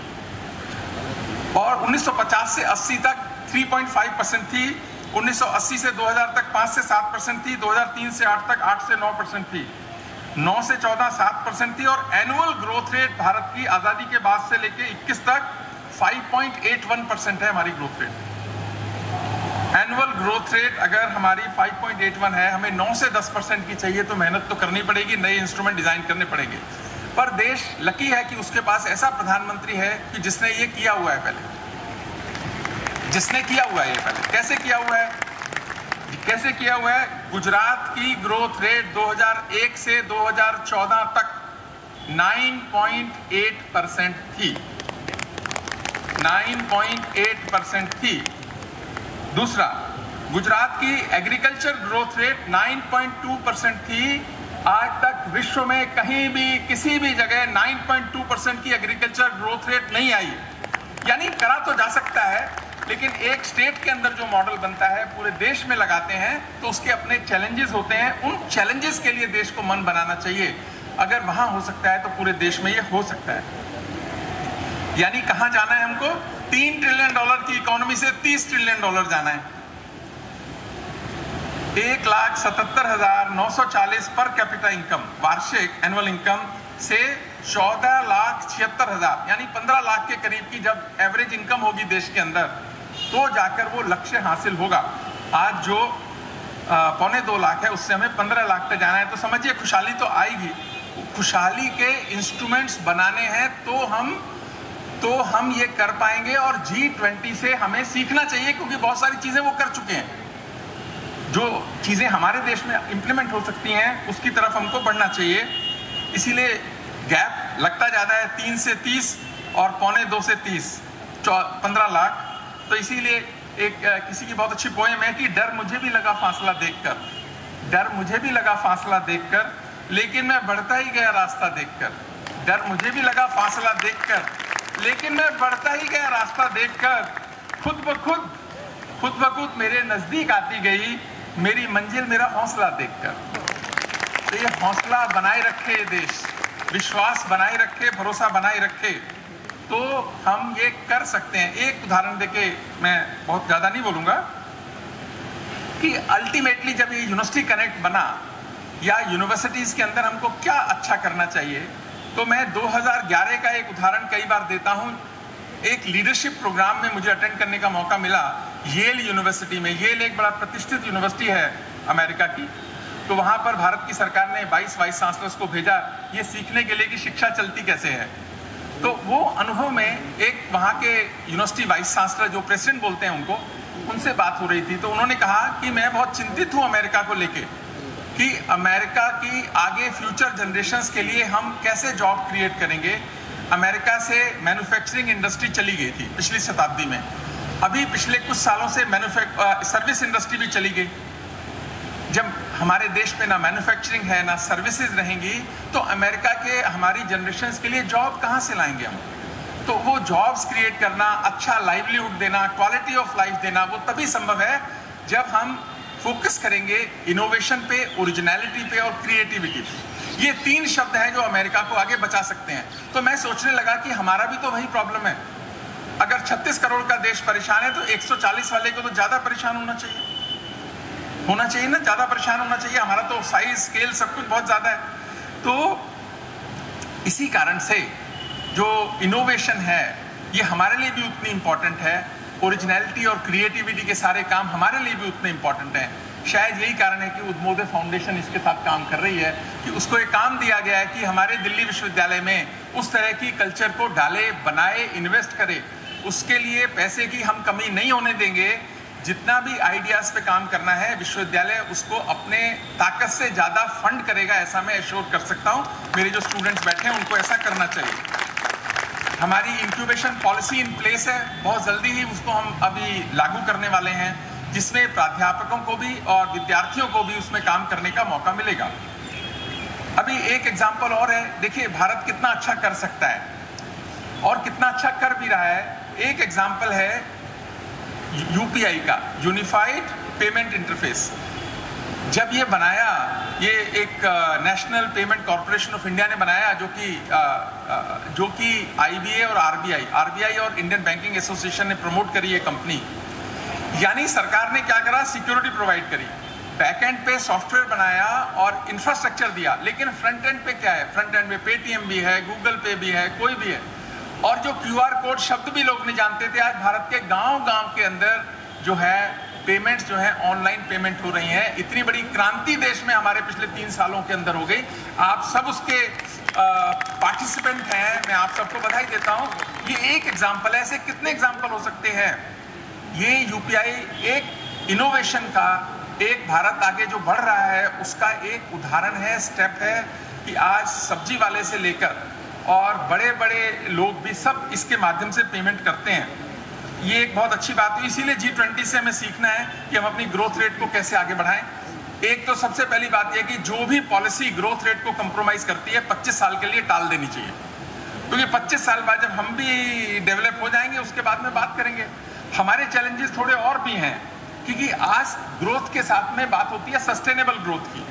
और 1950 से 80 तक 3.5% थी, 1980 से 2000 तक 5 से 7% थी, 2003 से 8 तक 8 से 9% थी, 9 से 14 7% थी। और एनुअल ग्रोथ रेट भारत की आजादी के बाद से लेके 21 तक 5.81% है हमारी growth rate. Annual growth rate अगर हमारी 5.81 है, हमें 9 से 10% की चाहिए, तो मेहनत तो करनी पड़ेगी, नए इंस्ट्रूमेंट डिजाइन करने पड़ेंगे। पर देश लकी है कि उसके पास ऐसा प्रधानमंत्री है कि जिसने ये किया हुआ है पहले। कैसे किया हुआ है? गुजरात की ग्रोथ रेट 2001 से 2014 तक 9.8% थी, 9.8% थी। दूसरा, गुजरात की एग्रीकल्चर ग्रोथ रेट 9.2% थी। आज तक विश्व में कहीं भी किसी भी जगह 9.2% की एग्रीकल्चर ग्रोथ रेट नहीं आई। यानी करा तो जा सकता है, लेकिन एक स्टेट के अंदर जो मॉडल बनता है पूरे देश में लगाते हैं, तो उसके अपने चैलेंजेस होते हैं। उन चैलेंजेस के लिए देश को मन बनाना चाहिए। अगर वहां हो सकता है तो पूरे देश में ये हो सकता है। यानी कहां जाना है हमको? $3 ट्रिलियन की इकोनॉमी से $30 ट्रिलियन जाना है। 1,77,940 पर कैपिटा इनकम, वार्षिक एनुअल इनकम से 14,76,000 यानी 15 लाख के करीब की जब एवरेज इनकम होगी देश के अंदर, तो जाकर वो लक्ष्य हासिल होगा। आज जो 1.25 लाख है, उससे हमें 15 लाख तक जाना है। तो समझिए खुशहाली तो आएगी। खुशहाली के इंस्ट्रूमेंट्स बनाने हैं तो हम ये कर पाएंगे। और G20 से हमें सीखना चाहिए, क्योंकि बहुत सारी चीजें वो कर चुके हैं। जो चीजें हमारे देश में इंप्लीमेंट हो सकती हैं, उसकी तरफ हमको बढ़ना चाहिए। इसीलिए गैप लगता ज्यादा है, 3 से 30 और 1.25 से 30, 15 लाख। तो इसीलिए किसी की बहुत अच्छी पोएम है कि डर मुझे भी लगा फासला देखकर, लेकिन मैं बढ़ता ही गया रास्ता देखकर। डर मुझे भी लगा फासला देखकर, लेकिन मैं बढ़ता ही गया रास्ता देखकर, खुद ब खुद मेरे नजदीक आती गई मेरी मंजिल, मेरा हौसला देखकर। तो ये हौसला बनाए रखे देश, विश्वास बनाए रखे, भरोसा बनाए रखे, तो हम ये कर सकते हैं। एक उदाहरण देके मैं बहुत ज़्यादा नहीं बोलूँगा कि अल्टीमेटली जब ये यूनिवर्सिटी कनेक्ट बना या यूनिवर्सिटीज़ के अंदर हमको क्या अच्छा करना चाहिए, तो मैं 2011 का एक उदाहरण कई बार देता हूँ। एक लीडरशिप प्रोग्राम में मुझे अटेंड करने का मौका मिला येल यूनिवर्सिटी में। येल एक बड़ा प्रतिष्ठित यूनिवर्सिटी है अमेरिका की। तो वहाँ पर भारत की सरकार ने 22 वाइस चांसलर्स को भेजा ये सीखने के लिए कि शिक्षा चलती कैसे है। तो वो अनुभव में एक वहाँ के यूनिवर्सिटी वाइस चांसलर, जो प्रेसिडेंट बोलते हैं उनको, उनसे बात हो रही थी। तो उन्होंने कहा कि मैं बहुत चिंतित हूँ अमेरिका को लेके कि अमेरिका की आगे फ्यूचर जनरेशन्स के लिए हम कैसे जॉब क्रिएट करेंगे। अमेरिका से मैन्युफैक्चरिंग इंडस्ट्री चली गई थी पिछली शताब्दी में, अभी पिछले कुछ सालों से सर्विस इंडस्ट्री भी चली गई। जब हमारे देश में ना मैन्युफैक्चरिंग है ना सर्विसेज रहेंगी, तो अमेरिका के हमारी जनरेशन्स के लिए जॉब कहाँ से लाएंगे हम। तो वो जॉब्स क्रिएट करना, अच्छा लाइवलीहुड देना, क्वालिटी ऑफ लाइफ देना, वो तभी संभव है जब हम फोकस करेंगे इनोवेशन पे, ओरिजिनलिटी पे और क्रिएटिविटी पे। ये 3 शब्द हैं जो अमेरिका को आगे बचा सकते हैं। तो मैं सोचने लगा कि हमारा भी तो वही प्रॉब्लम है। अगर 36 करोड़ का देश परेशान है तो 140 वाले को तो ज्यादा परेशान होना चाहिए ना, ज्यादा परेशान होना चाहिए। हमारा तो साइज, स्केल, सब कुछ बहुत ज्यादा है। तो इसी कारण से जो इनोवेशन है ये हमारे लिए भी उतनी इंपॉर्टेंट है, ओरिजिनलिटी और क्रिएटिविटी के सारे काम हमारे लिए भी उतने इंपॉर्टेंट हैं। शायद यही कारण है कि उद्मोदय फाउंडेशन इसके साथ काम कर रही है कि उसको एक काम दिया गया है कि हमारे दिल्ली विश्वविद्यालय में उस तरह की कल्चर को डाले, बनाए, इन्वेस्ट करे। उसके लिए पैसे की हम कमी नहीं होने देंगे। जितना भी आइडियाज पे काम करना है विश्वविद्यालय उसको अपने ताकत से ज्यादा फंड करेगा, ऐसा मैं एश्योर कर सकता हूँ। मेरे जो स्टूडेंट्स बैठे हैं उनको ऐसा करना चाहिए। हमारी इंक्यूबेशन पॉलिसी इन प्लेस है, बहुत जल्दी ही उसको हम अभी लागू करने वाले हैं, जिसमें प्राध्यापकों को भी और विद्यार्थियों को भी उसमें काम करने का मौका मिलेगा। अभी एक एग्जाम्पल और है, देखिए भारत कितना अच्छा कर सकता है और कितना अच्छा कर भी रहा है। एक एग्जाम्पल है यूपीआई का, यूनिफाइड पेमेंट इंटरफेस। जब ये बनाया, ये एक national payment corporation of India ने बनाया, जो कि आईबीए और आरबीआई और इंडियन बैंकिंग एसोसिएशन ने प्रमोट करी ये कंपनी। यानी सरकार ने क्या करा, सिक्योरिटी प्रोवाइड करी, बैक एंड पे सॉफ्टवेयर बनाया और इंफ्रास्ट्रक्चर दिया। लेकिन फ्रंट एंड पे क्या है, फ्रंट एंड पे पेटीएम भी है, गूगल पे भी है, कोई भी है। और जो क्यूआर कोड शब्द भी लोग नहीं जानते थे, आज भारत के गांव-गांव के अंदर जो है पेमेंट्स जो है ऑनलाइन पेमेंट हो रही हैं। इतनी बड़ी क्रांति देश में हमारे पिछले 3 सालों के अंदर हो गई। आप सब उसके पार्टिसिपेंट हैं, मैं आप सबको बधाई देता हूं। ये एक एग्जाम्पल है, ऐसे कितने एग्जाम्पल हो सकते हैं। ये यूपीआई एक इनोवेशन का, एक भारत आगे जो बढ़ रहा है उसका एक उदाहरण है, स्टेप है कि आज सब्जी वाले से लेकर और बड़े बड़े लोग भी सब इसके माध्यम से पेमेंट करते हैं। ये एक बहुत अच्छी बात है। इसीलिए G20 से हमें सीखना है कि हम अपनी ग्रोथ रेट को कैसे आगे बढ़ाएं। एक तो सबसे पहली बात यह कि जो भी पॉलिसी ग्रोथ रेट को कंप्रोमाइज करती है 25 साल के लिए टाल देनी चाहिए, क्योंकि 25 साल बाद जब हम भी डेवलप हो जाएंगे उसके बाद में बात करेंगे। हमारे चैलेंजेस थोड़े और भी हैं, क्योंकि आज ग्रोथ के साथ में बात होती है सस्टेनेबल ग्रोथ की,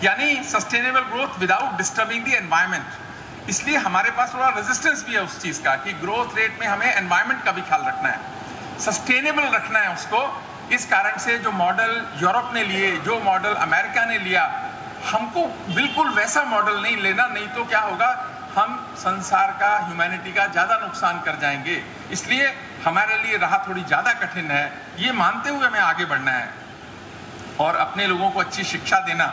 यानी sustainable growth without disturbing the environment. इसलिए हमारे पास थोड़ा रेजिस्टेंस भी है उस चीज का कि ग्रोथ रेट में हमें एनवायरमेंट का भी ख्याल रखना है, सस्टेनेबल रखना है उसको। इस कारण से जो मॉडल यूरोप ने लिए, जो मॉडल अमेरिका ने लिया, हमको बिल्कुल वैसा मॉडल नहीं लेना, नहीं तो क्या होगा, हम संसार का, ह्यूमैनिटी का ज्यादा नुकसान कर जाएंगे। इसलिए हमारे लिए राह थोड़ी ज्यादा कठिन है, ये मानते हुए हमें आगे बढ़ना है और अपने लोगों को अच्छी शिक्षा देना,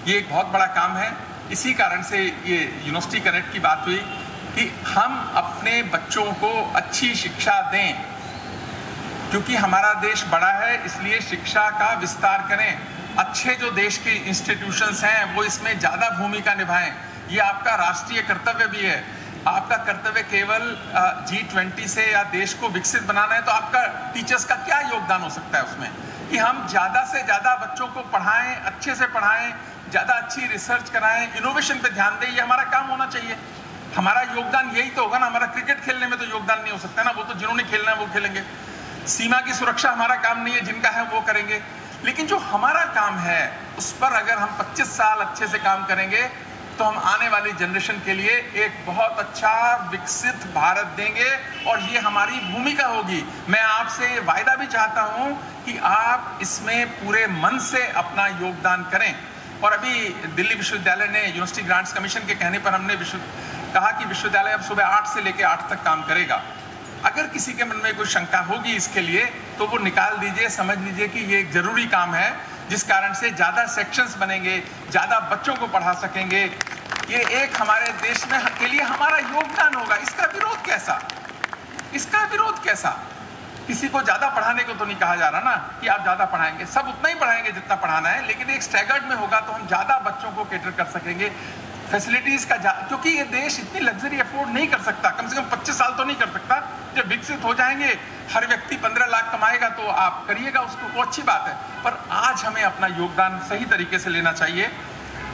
ये एक बहुत बड़ा काम है। इसी कारण से ये यूनिवर्सिटी कनेक्ट की बात हुई कि हम अपने बच्चों को अच्छी शिक्षा दें, क्योंकि हमारा देश बड़ा है, इसलिए शिक्षा का विस्तार करें। अच्छे जो देश के इंस्टीट्यूशंस हैं वो इसमें ज़्यादा भूमिका निभाएं। ये आपका राष्ट्रीय कर्तव्य भी है। आपका कर्तव्य केवल G20 से या देश को विकसित बनाना है, तो आपका टीचर्स का क्या योगदान हो सकता है उसमें, कि हम ज़्यादा से ज़्यादा बच्चों को पढ़ाएं, अच्छे से पढ़ाएं, ज़्यादा अच्छी रिसर्च कराएं, इनोवेशन पे ध्यान दें। ये हमारा काम होना चाहिए। हमारा योगदान यही तो होगा ना, हमारा क्रिकेट खेलने में तो योगदान नहीं हो सकता ना, वो तो जिन्होंने खेलना है वो खेलेंगे। सीमा की सुरक्षा हमारा काम नहीं है, जिनका है वो करेंगे। लेकिन जो हमारा काम है उस पर अगर हम 25 साल अच्छे से काम करेंगे तो हम आने वाली जनरेशन के लिए एक बहुत अच्छा विकसित भारत देंगे, और ये हमारी भूमिका होगी। मैं आपसे ये वायदा भी चाहता हूं कि आप इसमें पूरे मन से अपना योगदान करें। और अभी दिल्ली विश्वविद्यालय ने यूनिवर्सिटी ग्रांट्स कमीशन के कहने पर हमने कहा कि विश्वविद्यालय अब सुबह 8 से लेकर 8 तक काम करेगा। अगर किसी के मन में कोई शंका होगी इसके लिए तो वो निकाल दीजिए, समझ लीजिए कि ये एक जरूरी काम है, जिस कारण से ज्यादा सेक्शंस बनेंगे, ज्यादा बच्चों को पढ़ा सकेंगे। ये एक हमारे देश में के लिए हमारा योगदान होगा। इसका विरोध कैसा, इसका विरोध कैसा? किसी को ज्यादा पढ़ाने को तो नहीं कहा जा रहा ना कि आप ज्यादा पढ़ाएंगे, सब उतना ही पढ़ाएंगे जितना पढ़ाना है, लेकिन एक स्टैगर्ड में होगा तो हम ज्यादा बच्चों को कैटर कर सकेंगे। फैसिलिटीज का क्योंकि ये देश इतनी लग्जरी अफोर्ड नहीं कर सकता, कम से कम 25 साल तो नहीं कर सकता। जब विकसित हो जाएंगे, हर व्यक्ति 15 लाख कमाएगा तो आप करिएगा उसको, वो अच्छी बात है। पर आज हमें अपना योगदान सही तरीके से लेना चाहिए,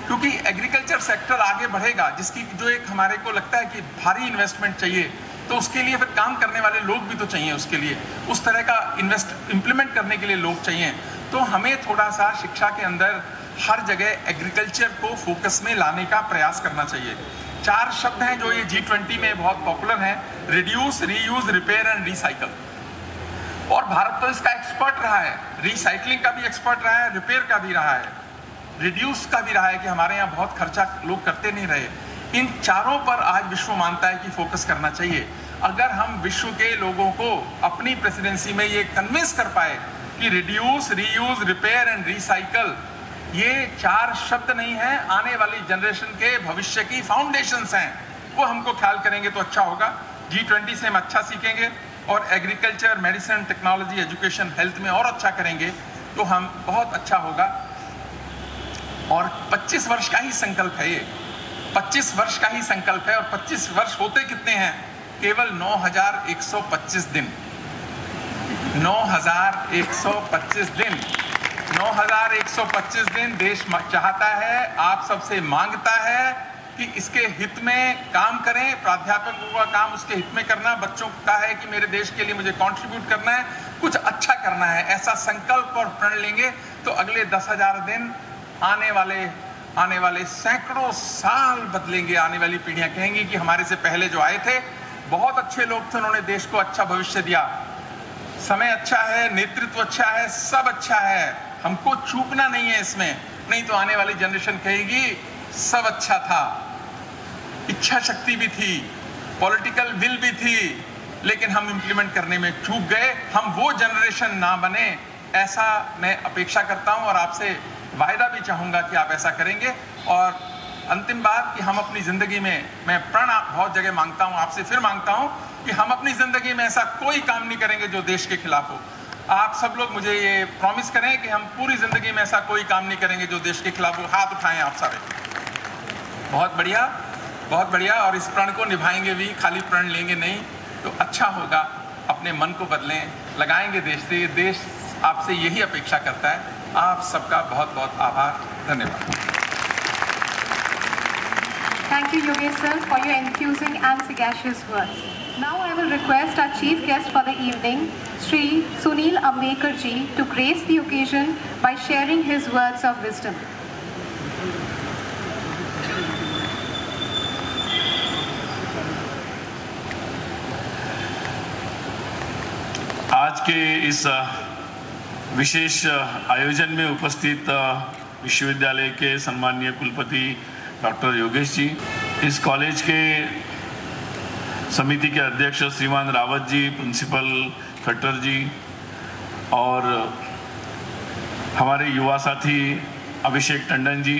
क्योंकि एग्रीकल्चर सेक्टर आगे बढ़ेगा, जिसकी जो एक हमारे को लगता है कि भारी इन्वेस्टमेंट चाहिए, तो उसके लिए फिर काम करने वाले लोग भी तो चाहिए, उसके लिए उस तरह का इम्प्लीमेंट करने के लिए लोग चाहिए। तो हमें थोड़ा सा शिक्षा के अंदर हर जगह एग्रीकल्चर को फोकस में लाने का प्रयास करना चाहिए। 4 शब्द हैं जो ये G20 में बहुत पॉपुलर हैं: reduce, reuse, repair and recycle. और भारत तो इसका एक्सपर्ट रहा है, रिसाइकलिंग का भी एक्सपर्ट रहा है, रिपेयर का भी रहा है, रिड्यूस का भी रहा है कि हमारे यहाँ बहुत खर्चा लोग करते नहीं रहे। इन चारों पर आज विश्व मानता है कि फोकस करना चाहिए। अगर हम विश्व के लोगों को अपनी प्रेसिडेंसी में ये कन्विंस कर पाए कि reduce, reuse, repair and recycle ये 4 शब्द नहीं है, आने वाली जनरेशन के भविष्य की फाउंडेशंस हैं, वो हमको ख्याल करेंगे तो अच्छा होगा। G20 से हम अच्छा सीखेंगे और agriculture, medicine, technology, education, health में और अच्छा करेंगे तो हम बहुत अच्छा होगा। और 25 वर्ष का ही संकल्प है ये, 25 वर्ष का ही संकल्प है। और 25 वर्ष होते कितने हैं? केवल 9125 दिन, 9125 दिन, 9125 दिन देश चाहता है, आप सबसे मांगता है कि इसके हित में काम करें। प्राध्यापकों का काम उसके हित में करना, बच्चों का है कि मेरे देश के लिए मुझे कंट्रीब्यूट करना है, कुछ अच्छा करना है। ऐसा संकल्प और प्रण लेंगे तो अगले 10,000 दिन आने वाले सैकड़ों साल बदलेंगे। आने वाली पीढ़ियां कहेंगी कि हमारे से पहले जो आए थे बहुत अच्छे लोग थे, उन्होंने देश को अच्छा भविष्य दिया, समय अच्छा है, नेतृत्व अच्छा है, सब अच्छा है, हमको चूकना नहीं है इसमें। नहीं तो आने वाली जनरेशन कहेगी सब अच्छा था, इच्छा शक्ति भी थी, पॉलिटिकल विल भी थी, लेकिन हम इंप्लीमेंट करने में चूक गए। हम वो जनरेशन ना बने, ऐसा मैं अपेक्षा करता हूं और आपसे वायदा भी चाहूंगा कि आप ऐसा करेंगे। और अंतिम बात कि हम अपनी जिंदगी में, मैं प्रण बहुत जगह मांगता हूं, आपसे फिर मांगता हूं कि हम अपनी जिंदगी में ऐसा कोई काम नहीं करेंगे जो देश के खिलाफ हो। आप सब लोग मुझे ये प्रॉमिस करें कि हम पूरी जिंदगी में ऐसा कोई काम नहीं करेंगे जो देश के खिलाफ हो। हाथ उठाएं आप सारे। बहुत बढ़िया, बहुत बढ़िया। और इस प्रण को निभाएंगे भी, खाली प्रण लेंगे नहीं तो अच्छा होगा। अपने मन को बदलें, लगाएंगे देश से, देश आपसे यही अपेक्षा करता है। आप सबका बहुत बहुत आभार, धन्यवाद। Thank you, Yogesh sir, for your enthusing and sagacious words. Now I will request our chief guest for the evening, Shri Sunil Ambekar ji, to grace the occasion by sharing his words of wisdom. आज के इस विशेष आयोजन में उपस्थित विश्वविद्यालय के सम्माननीय कुलपति डॉक्टर योगेश जी, इस कॉलेज के समिति के अध्यक्ष श्रीमान रावत जी, प्रिंसिपल खट्टर जी और हमारे युवा साथी अभिषेक टंडन जी,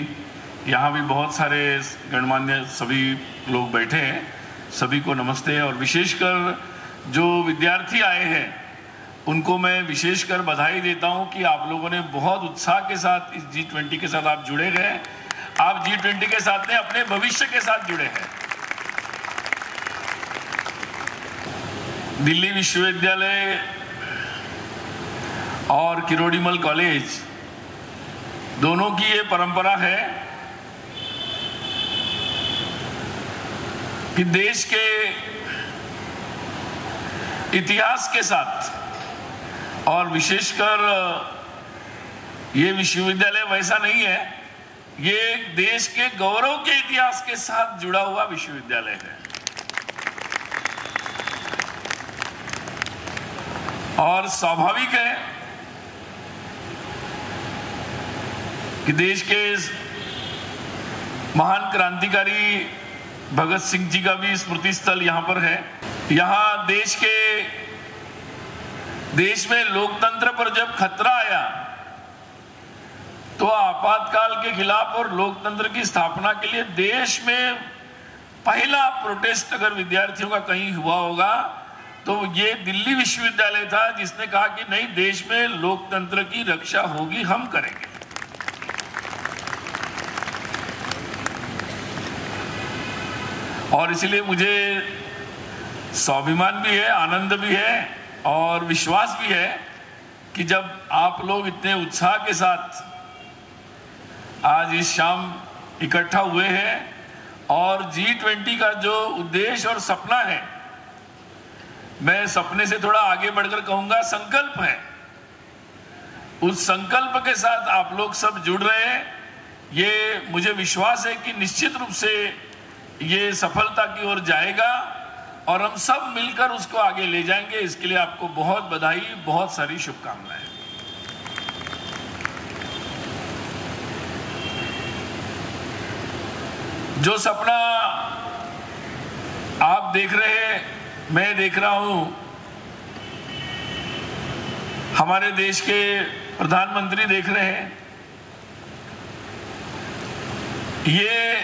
यहाँ भी बहुत सारे गणमान्य सभी लोग बैठे हैं, सभी को नमस्ते। और विशेषकर जो विद्यार्थी आए हैं उनको मैं विशेषकर बधाई देता हूं कि आप लोगों ने बहुत उत्साह के साथ इस G20 के साथ आप जुड़े गए। आप G20 के साथ में अपने भविष्य के साथ जुड़े हैं। दिल्ली विश्वविद्यालय और किरोड़ीमल कॉलेज दोनों की ये परंपरा है कि देश के इतिहास के साथ, और विशेषकर ये विश्वविद्यालय वैसा नहीं है, ये देश के गौरव के इतिहास के साथ जुड़ा हुआ विश्वविद्यालय है। और स्वाभाविक है कि देश के महान क्रांतिकारी भगत सिंह जी का भी स्मृति स्थल यहां पर है। यहां देश में लोकतंत्र पर जब खतरा आया तो आपातकाल के खिलाफ और लोकतंत्र की स्थापना के लिए देश में पहला प्रोटेस्ट अगर विद्यार्थियों का कहीं हुआ होगा तो ये दिल्ली विश्वविद्यालय था, जिसने कहा कि नहीं, देश में लोकतंत्र की रक्षा होगी, हम करेंगे। और इसलिए मुझे स्वाभिमान भी है, आनंद भी है और विश्वास भी है कि जब आप लोग इतने उत्साह के साथ आज इस शाम इकट्ठा हुए हैं और G20 का जो उद्देश्य और सपना है, मैं सपने से थोड़ा आगे बढ़कर कहूंगा संकल्प है, उस संकल्प के साथ आप लोग सब जुड़ रहे हैं। ये मुझे विश्वास है कि निश्चित रूप से ये सफलता की ओर जाएगा और हम सब मिलकर उसको आगे ले जाएंगे। इसके लिए आपको बहुत बधाई, बहुत सारी शुभकामनाएं। जो सपना आप देख रहे हैं, मैं देख रहा हूं, हमारे देश के प्रधानमंत्री देख रहे हैं, ये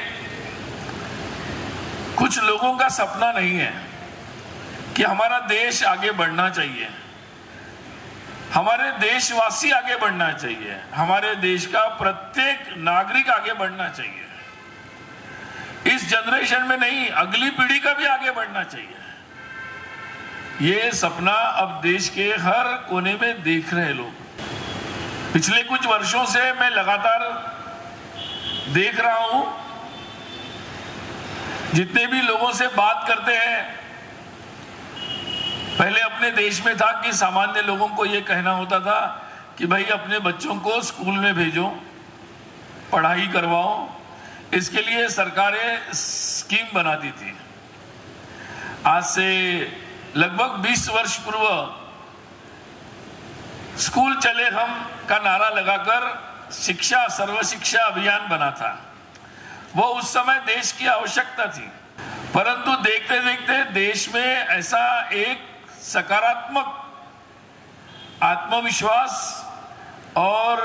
कुछ लोगों का सपना नहीं है कि हमारा देश आगे बढ़ना चाहिए, हमारे देशवासी आगे बढ़ना चाहिए, हमारे देश का प्रत्येक नागरिक आगे बढ़ना चाहिए। इस जनरेशन में नहीं, अगली पीढ़ी का भी आगे बढ़ना चाहिए। ये सपना अब देश के हर कोने में देख रहे लोग। पिछले कुछ वर्षों से मैं लगातार देख रहा हूं, जितने भी लोगों से बात करते हैं, पहले अपने देश में था कि सामान्य लोगों को यह कहना होता था कि भाई अपने बच्चों को स्कूल में भेजो, पढ़ाई करवाओ। इसके लिए सरकारें स्कीम बनाती थी। आज से लगभग 20 वर्ष पूर्व स्कूल चले हम का नारा लगाकर शिक्षा सर्व शिक्षा अभियान बना था। वो उस समय देश की आवश्यकता थी, परंतु देखते देखते देश में ऐसा एक सकारात्मक आत्मविश्वास और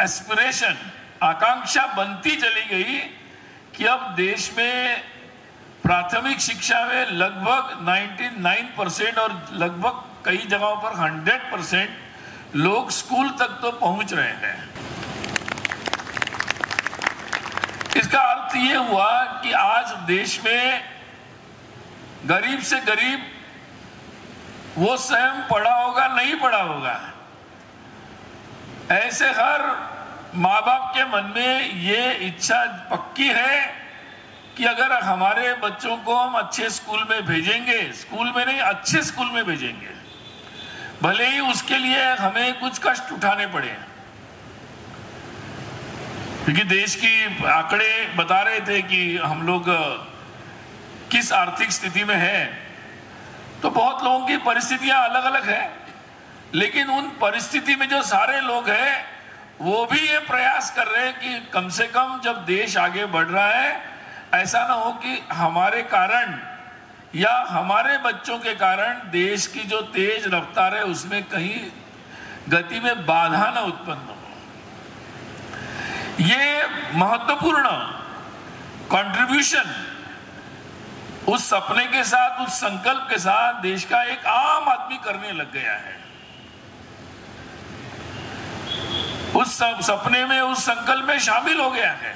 एस्पिरेशन, आकांक्षा बनती चली गई कि अब देश में प्राथमिक शिक्षा में लगभग 99% और लगभग कई जगहों पर 100% लोग स्कूल तक तो पहुंच रहे हैं। इसका अर्थ ये हुआ कि आज देश में गरीब से गरीब वो स्वयं पढ़ा होगा, नहीं पढ़ा होगा, ऐसे हर माँ बाप के मन में ये इच्छा पक्की है कि अगर हमारे बच्चों को हम अच्छे स्कूल में भेजेंगे, स्कूल में नहीं अच्छे स्कूल में भेजेंगे, भले ही उसके लिए हमें कुछ कष्ट उठाने पड़े, क्योंकि देश की आंकड़े बता रहे थे कि हम लोग किस आर्थिक स्थिति में हैं। तो बहुत लोगों की परिस्थितियां अलग अलग है, लेकिन उन परिस्थिति में जो सारे लोग हैं वो भी ये प्रयास कर रहे हैं कि कम से कम जब देश आगे बढ़ रहा है, ऐसा ना हो कि हमारे कारण या हमारे बच्चों के कारण देश की जो तेज रफ्तार है उसमें कहीं गति में बाधा ना उत्पन्न हो। ये महत्वपूर्ण कंट्रीब्यूशन उस सपने के साथ, उस संकल्प के साथ देश का एक आम आदमी करने लग गया है। उस सपने में, उस संकल्प में शामिल हो गया है।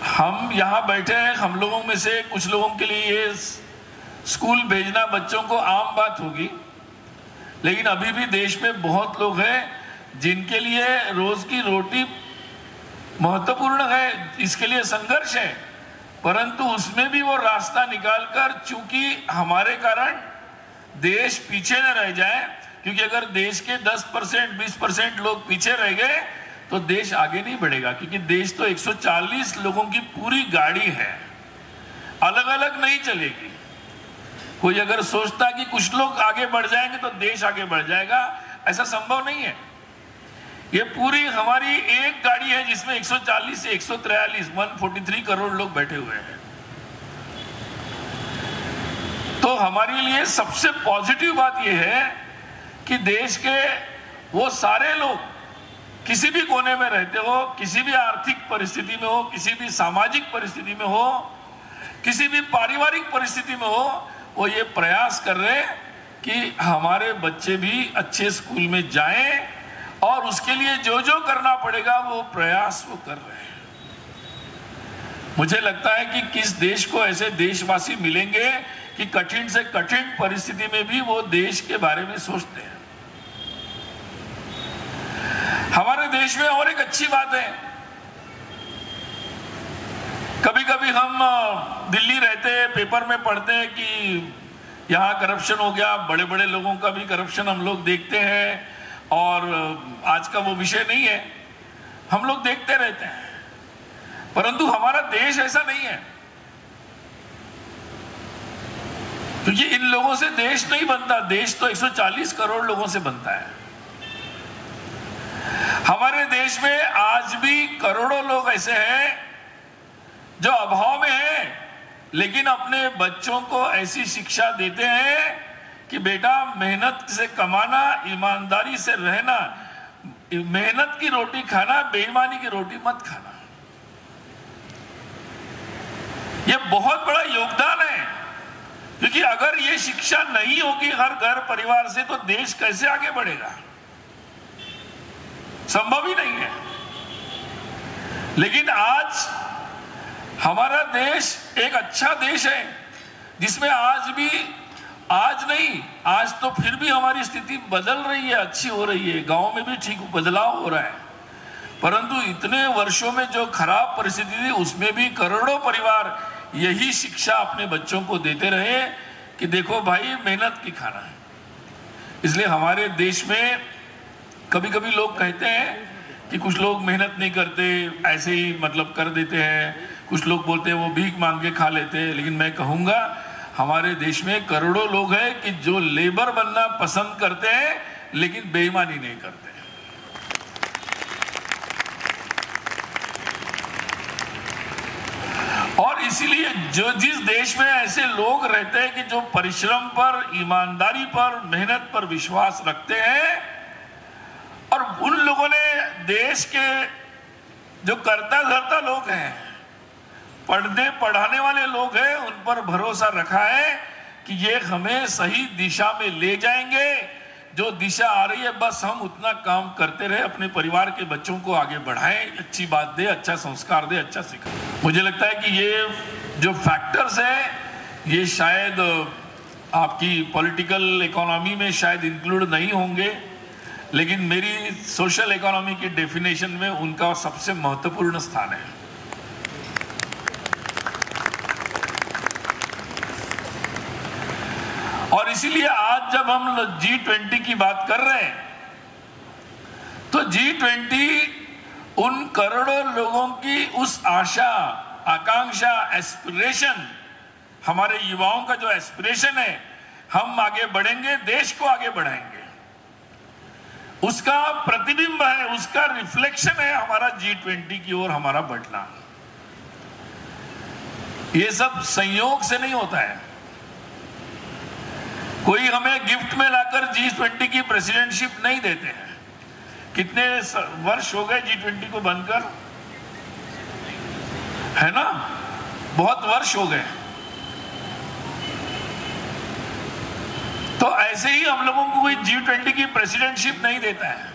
हम यहां बैठे हैं, हम लोगों में से कुछ लोगों के लिए ये स्कूल भेजना बच्चों को आम बात होगी, लेकिन अभी भी देश में बहुत लोग हैं जिनके लिए रोज की रोटी महत्वपूर्ण है, इसके लिए संघर्ष है। परंतु उसमें भी वो रास्ता निकालकर, चूंकि हमारे कारण देश पीछे न रह जाए, क्योंकि अगर देश के 10% 20% लोग पीछे रह गए तो देश आगे नहीं बढ़ेगा, क्योंकि देश तो 140 लोगों की पूरी गाड़ी है, अलग अलग नहीं चलेगी। कोई अगर सोचता कि कुछ लोग आगे बढ़ जाएंगे तो देश आगे बढ़ जाएगा, ऐसा संभव नहीं है। ये पूरी हमारी एक गाड़ी है जिसमें 140 से 143 करोड़ लोग बैठे हुए हैं। तो हमारे लिए सबसे पॉजिटिव बात यह है कि देश के वो सारे लोग किसी भी कोने में रहते हो, किसी भी आर्थिक परिस्थिति में हो, किसी भी सामाजिक परिस्थिति में हो, किसी भी पारिवारिक परिस्थिति में हो, वो ये प्रयास कर रहे हैं कि हमारे बच्चे भी अच्छे स्कूल में जाएं, और उसके लिए जो जो करना पड़ेगा वो प्रयास वो कर रहे हैं। मुझे लगता है कि किस देश को ऐसे देशवासी मिलेंगे कि कठिन से कठिन परिस्थिति में भी वो देश के बारे में सोचते हैं। हमारे देश में और एक अच्छी बात है, कभी कभी हम दिल्ली रहते हैं, पेपर में पढ़ते हैं कि यहाँ करप्शन हो गया, बड़े बड़े लोगों का भी करप्शन हम लोग देखते हैं, और आज का वो विषय नहीं है, हम लोग देखते रहते हैं। परंतु हमारा देश ऐसा नहीं है, क्योंकि इन लोगों से देश नहीं बनता, देश तो 140 करोड़ लोगों से बनता है। हमारे देश में आज भी करोड़ों लोग ऐसे हैं जो अभाव में हैं, लेकिन अपने बच्चों को ऐसी शिक्षा देते हैं कि बेटा मेहनत से कमाना, ईमानदारी से रहना, मेहनत की रोटी खाना, बेईमानी की रोटी मत खाना। यह बहुत बड़ा योगदान है, क्योंकि अगर ये शिक्षा नहीं होगी हर घर परिवार से तो देश कैसे आगे बढ़ेगा, संभव ही नहीं है। लेकिन आज हमारा देश एक अच्छा देश है, जिसमें आज तो फिर भी हमारी स्थिति बदल रही है, अच्छी हो रही है, गांव में भी ठीक बदलाव हो रहा है। परंतु इतने वर्षों में जो खराब परिस्थिति थी उसमें भी करोड़ों परिवार यही शिक्षा अपने बच्चों को देते रहे कि देखो भाई मेहनत की खाना है। इसलिए हमारे देश में कभी कभी लोग कहते हैं कि कुछ लोग मेहनत नहीं करते, ऐसे ही मतलब कर देते हैं, कुछ लोग बोलते हैं वो भीख मांग के खा लेते हैं। लेकिन मैं कहूंगा हमारे देश में करोड़ों लोग हैं कि जो लेबर बनना पसंद करते हैं लेकिन बेईमानी नहीं करते। और इसीलिए जिस देश में ऐसे लोग रहते हैं कि जो परिश्रम पर, ईमानदारी पर, मेहनत पर विश्वास रखते हैं, और उन लोगों ने देश के जो कर्ता धर्ता लोग हैं, पढ़ने पढ़ाने वाले लोग हैं, उन पर भरोसा रखा है कि ये हमें सही दिशा में ले जाएंगे। जो दिशा आ रही है बस हम उतना काम करते रहे, अपने परिवार के बच्चों को आगे बढ़ाएं, अच्छी बात दे, अच्छा संस्कार दे, अच्छा सिखाएं। मुझे लगता है कि ये जो फैक्टर्स हैं ये शायद आपकी पॉलिटिकल इकोनॉमी में शायद इंक्लूड नहीं होंगे, लेकिन मेरी सोशल इकोनॉमी की डेफिनेशन में उनका सबसे महत्वपूर्ण स्थान है। और इसीलिए आज जब हम G20 की बात कर रहे हैं तो G20 उन करोड़ों लोगों की उस आशा, आकांक्षा, एस्पिरेशन, हमारे युवाओं का जो एस्पिरेशन है, हम आगे बढ़ेंगे, देश को आगे बढ़ाएंगे, उसका प्रतिबिंब है, उसका रिफ्लेक्शन है हमारा G20 की ओर हमारा बढ़ना। ये सब संयोग से नहीं होता है। कोई हमें गिफ्ट में लाकर G20 की प्रेसिडेंटशिप नहीं देते हैं। कितने वर्ष हो गए G20 को बनकर, है ना, बहुत वर्ष हो गए। तो ऐसे ही हम लोगों को कोई G20 की प्रेसिडेंटशिप नहीं देता है।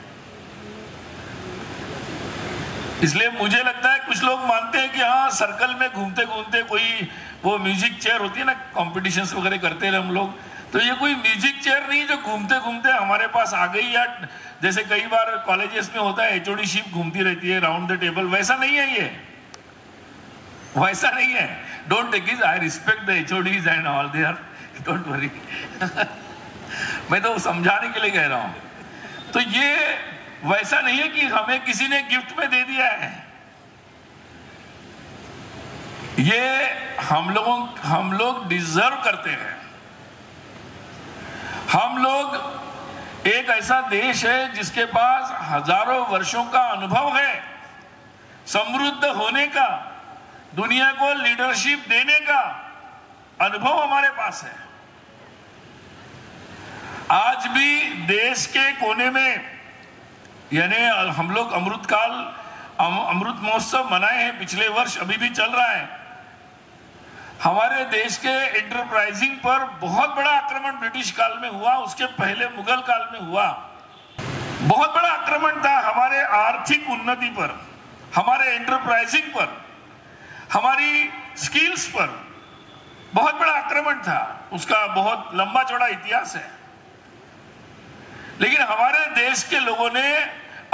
इसलिए मुझे लगता है कुछ लोग मानते हैं कि हाँ, सर्कल में घूमते घूमते कोई वो म्यूजिक चेयर होती है ना, कॉम्पिटिशंस वगैरह करते हैं हम लोग, तो ये कोई म्यूजिक चेयर नहीं जो घूमते घूमते हमारे पास आ गई, या जैसे कई बार कॉलेजेस में होता है HOD शिप घूमती रहती है राउंड द टेबल, वैसा नहीं है, ये वैसा नहीं है। Don't take it. I respect the HODs and all there. Don't worry. मैं तो समझाने के लिए कह रहा हूं। तो ये वैसा नहीं है कि हमें किसी ने गिफ्ट में दे दिया है। ये हम लोग डिजर्व करते हैं। हम लोग एक ऐसा देश है जिसके पास हजारों वर्षों का अनुभव है समृद्ध होने का, दुनिया को लीडरशिप देने का अनुभव हमारे पास है। आज भी देश के कोने में, यानी हम लोग अमृत महोत्सव मनाए हैं पिछले वर्ष, अभी भी चल रहा है। हमारे देश के एंटरप्राइजिंग पर बहुत बड़ा आक्रमण ब्रिटिश काल में हुआ, उसके पहले मुगल काल में हुआ। बहुत बड़ा आक्रमण था हमारे आर्थिक उन्नति पर, हमारे एंटरप्राइजिंग पर, हमारी स्किल्स पर बहुत बड़ा आक्रमण था। उसका बहुत लंबा चौड़ा इतिहास है। लेकिन हमारे देश के लोगों ने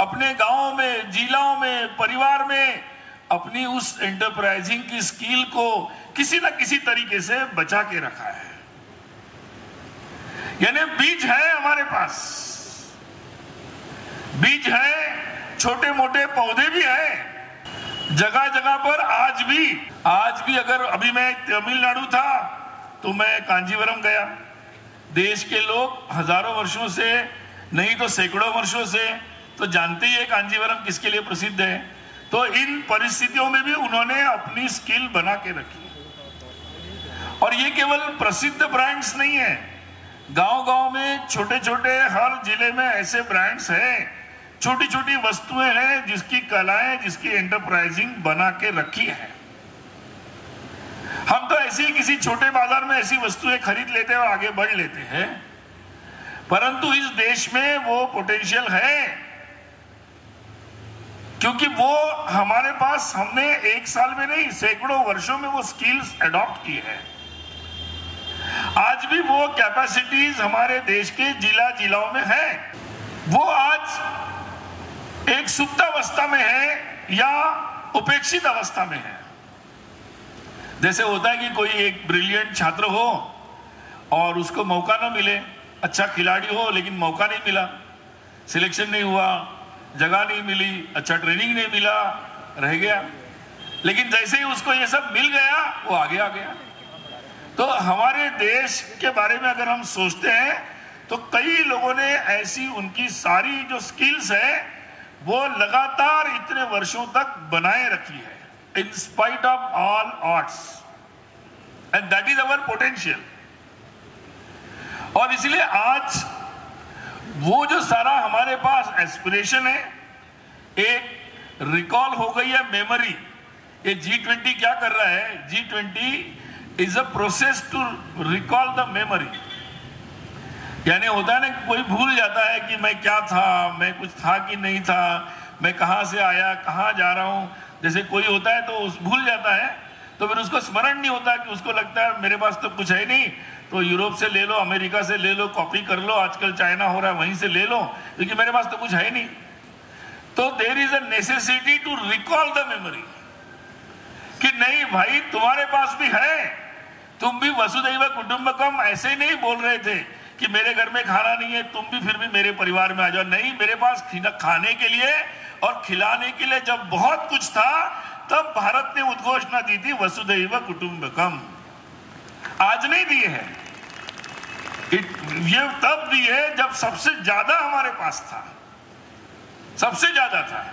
अपने गांवों में, जिलों में, परिवार में अपनी उस एंटरप्राइजिंग की स्किल को किसी न किसी तरीके से बचा के रखा है। यानी बीज है हमारे पास, बीज है, छोटे मोटे पौधे भी हैं जगह जगह पर। आज भी अगर अभी मैं तमिलनाडु था तो मैं कांजीवरम गया। देश के लोग हजारों वर्षों से, नहीं तो सैकड़ों वर्षों से तो जानते ही है कांजीवरम किसके लिए प्रसिद्ध है। तो इन परिस्थितियों में भी उन्होंने अपनी स्किल बना के रखी। और ये केवल प्रसिद्ध ब्रांड्स नहीं है, गांव-गांव में छोटे छोटे हर जिले में ऐसे ब्रांड्स हैं, छोटी छोटी वस्तुएं हैं जिसकी कलाएं, जिसकी एंटरप्राइजिंग बना के रखी है। हम तो ऐसे ही किसी छोटे बाजार में ऐसी वस्तुएं खरीद लेते हैं और आगे बढ़ लेते हैं, परंतु इस देश में वो पोटेंशियल है, क्योंकि वो हमारे पास, हमने एक साल में नहीं सैकड़ों वर्षों में वो स्किल्स अडॉप्ट की है। आज भी वो कैपेसिटीज हमारे देश के जिलों में है। वो आज एक सुप्त अवस्था में है या उपेक्षित अवस्था में है। जैसे होता है कि कोई एक ब्रिलियंट छात्र हो और उसको मौका ना मिले, अच्छा खिलाड़ी हो लेकिन मौका नहीं मिला, सिलेक्शन नहीं हुआ, जगह नहीं मिली, अच्छा ट्रेनिंग नहीं मिला, रह गया। लेकिन जैसे ही उसको ये सब मिल गया वो आगे आ गया। तो हमारे देश के बारे में अगर हम सोचते हैं तो कई लोगों ने ऐसी उनकी सारी जो स्किल्स है वो लगातार इतने वर्षों तक बनाए रखी है, in spite of all odds, and that is our potential. और इसलिए आज वो जो सारा हमारे पास एस्पिरेशन है, एक रिकॉल हो गई है मेमोरी। ये G20 क्या कर रहा है? G20 is a process to recall the memory. यानी होता है ना कि कोई भूल जाता है कि मैं क्या था, मैं कुछ था कि नहीं था, मैं कहां से आया, कहां जा रहा हूं। जैसे कोई होता है तो भूल जाता है, तो फिर उसको स्मरण नहीं होता, कि उसको लगता है मेरे पास तो कुछ है नहीं, तो यूरोप से ले लो, अमेरिका से ले लो, कॉपी कर लो, आजकल चाइना हो रहा है वहीं से ले लो, क्योंकि मेरे पास तो कुछ है नहीं। तो there is a necessity to recall the memory, कि नहीं भाई तुम्हारे पास भी है, तुम भी वसुधैव कुटुंबकम ऐसे नहीं बोल रहे थे कि मेरे घर में खाना नहीं है, तुम भी फिर भी मेरे परिवार में आ जाओ। नहीं, मेरे पास खाने के लिए और खिलाने के लिए जब बहुत कुछ था, तब भारत ने उद्घोषणा दी थी वसुधैव कुटुंबकम। आज नहीं दी है, ये तब दी है जब सबसे ज्यादा हमारे पास था, सबसे ज्यादा था,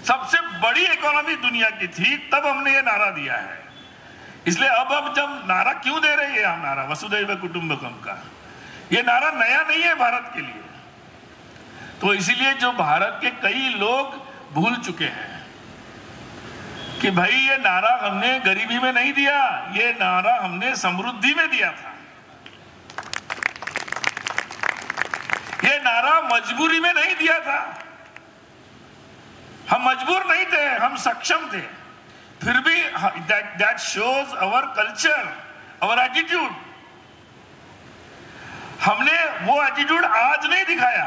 सबसे बड़ी इकोनॉमी दुनिया की थी, तब हमने ये नारा दिया है। इसलिए अब हम जब नारा क्यों दे रहे हैं, हम नारा वसुधैव कुटुंबकम का, ये नारा नया नहीं है भारत के लिए। तो इसीलिए जो भारत के कई लोग भूल चुके हैं कि भाई ये नारा हमने गरीबी में नहीं दिया, ये नारा हमने समृद्धि में दिया था। ये नारा मजबूरी में नहीं दिया था, हम मजबूर नहीं थे, हम सक्षम थे। फिर भी that shows our culture, our attitude. हमने वो एटीट्यूड आज नहीं दिखाया,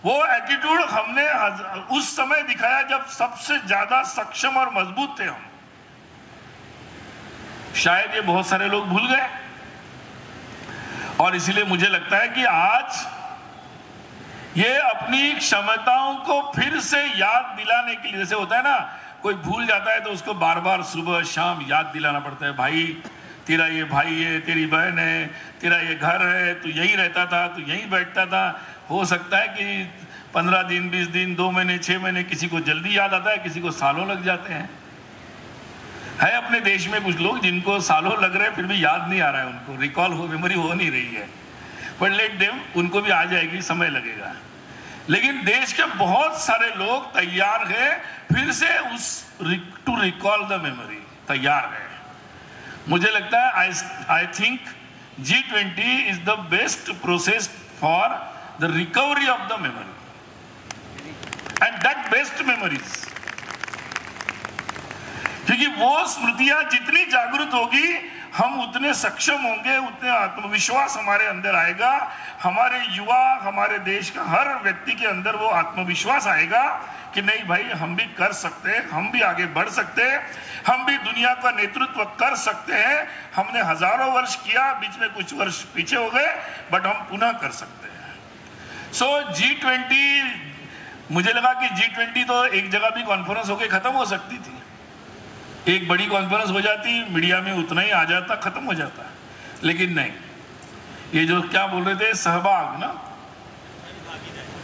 वो एटीट्यूड हमने उस समय दिखाया जब सबसे ज्यादा सक्षम और मजबूत थे हम। शायद ये बहुत सारे लोग भूल गए। और इसलिए मुझे लगता है कि आज ये अपनी क्षमताओं को फिर से याद दिलाने के लिए, जैसे होता है ना, कोई भूल जाता है तो उसको बार बार सुबह शाम याद दिलाना पड़ता है, भाई तेरा ये भाई है, तेरी बहन है, तेरा ये घर है, तू यहीं रहता था, तू यहीं बैठता था। हो सकता है कि 15 दिन, 20 दिन, 2 महीने, 6 महीने, किसी को जल्दी याद आता है, किसी को सालों लग जाते हैं। है अपने देश में कुछ लोग जिनको सालों लग रहे हैं फिर भी याद नहीं आ रहा है, उनको रिकॉल हो, मेमोरी हो नहीं रही है। बट लेट देम, उनको भी आ जाएगी, समय लगेगा। लेकिन देश के बहुत सारे लोग तैयार हैं फिर से टू रिकॉल द मेमोरी, तैयार है। मुझे लगता है I think G20 is the best process for the recovery of the memory and that best memories, क्योंकि वो स्मृतियां जितनी जागृत होगी हम उतने सक्षम होंगे, उतने आत्मविश्वास हमारे अंदर आएगा। हमारे युवा, हमारे देश का हर व्यक्ति के अंदर वो आत्मविश्वास आएगा कि नहीं भाई, हम भी कर सकते हैं, हम भी आगे बढ़ सकते हैं, हम भी दुनिया का नेतृत्व कर सकते हैं। हमने हजारों वर्ष किया, बीच में कुछ वर्ष पीछे हो गए, बट हम पुनः कर सकते हैं। सो G20, मुझे लगा कि G20 तो एक जगह भी कॉन्फ्रेंस होकर खत्म हो सकती थी, एक बड़ी कॉन्फ्रेंस हो जाती, मीडिया में उतना ही आ जाता, खत्म हो जाता। लेकिन नहीं, ये जो क्या बोल रहे थे, सहभाग ना,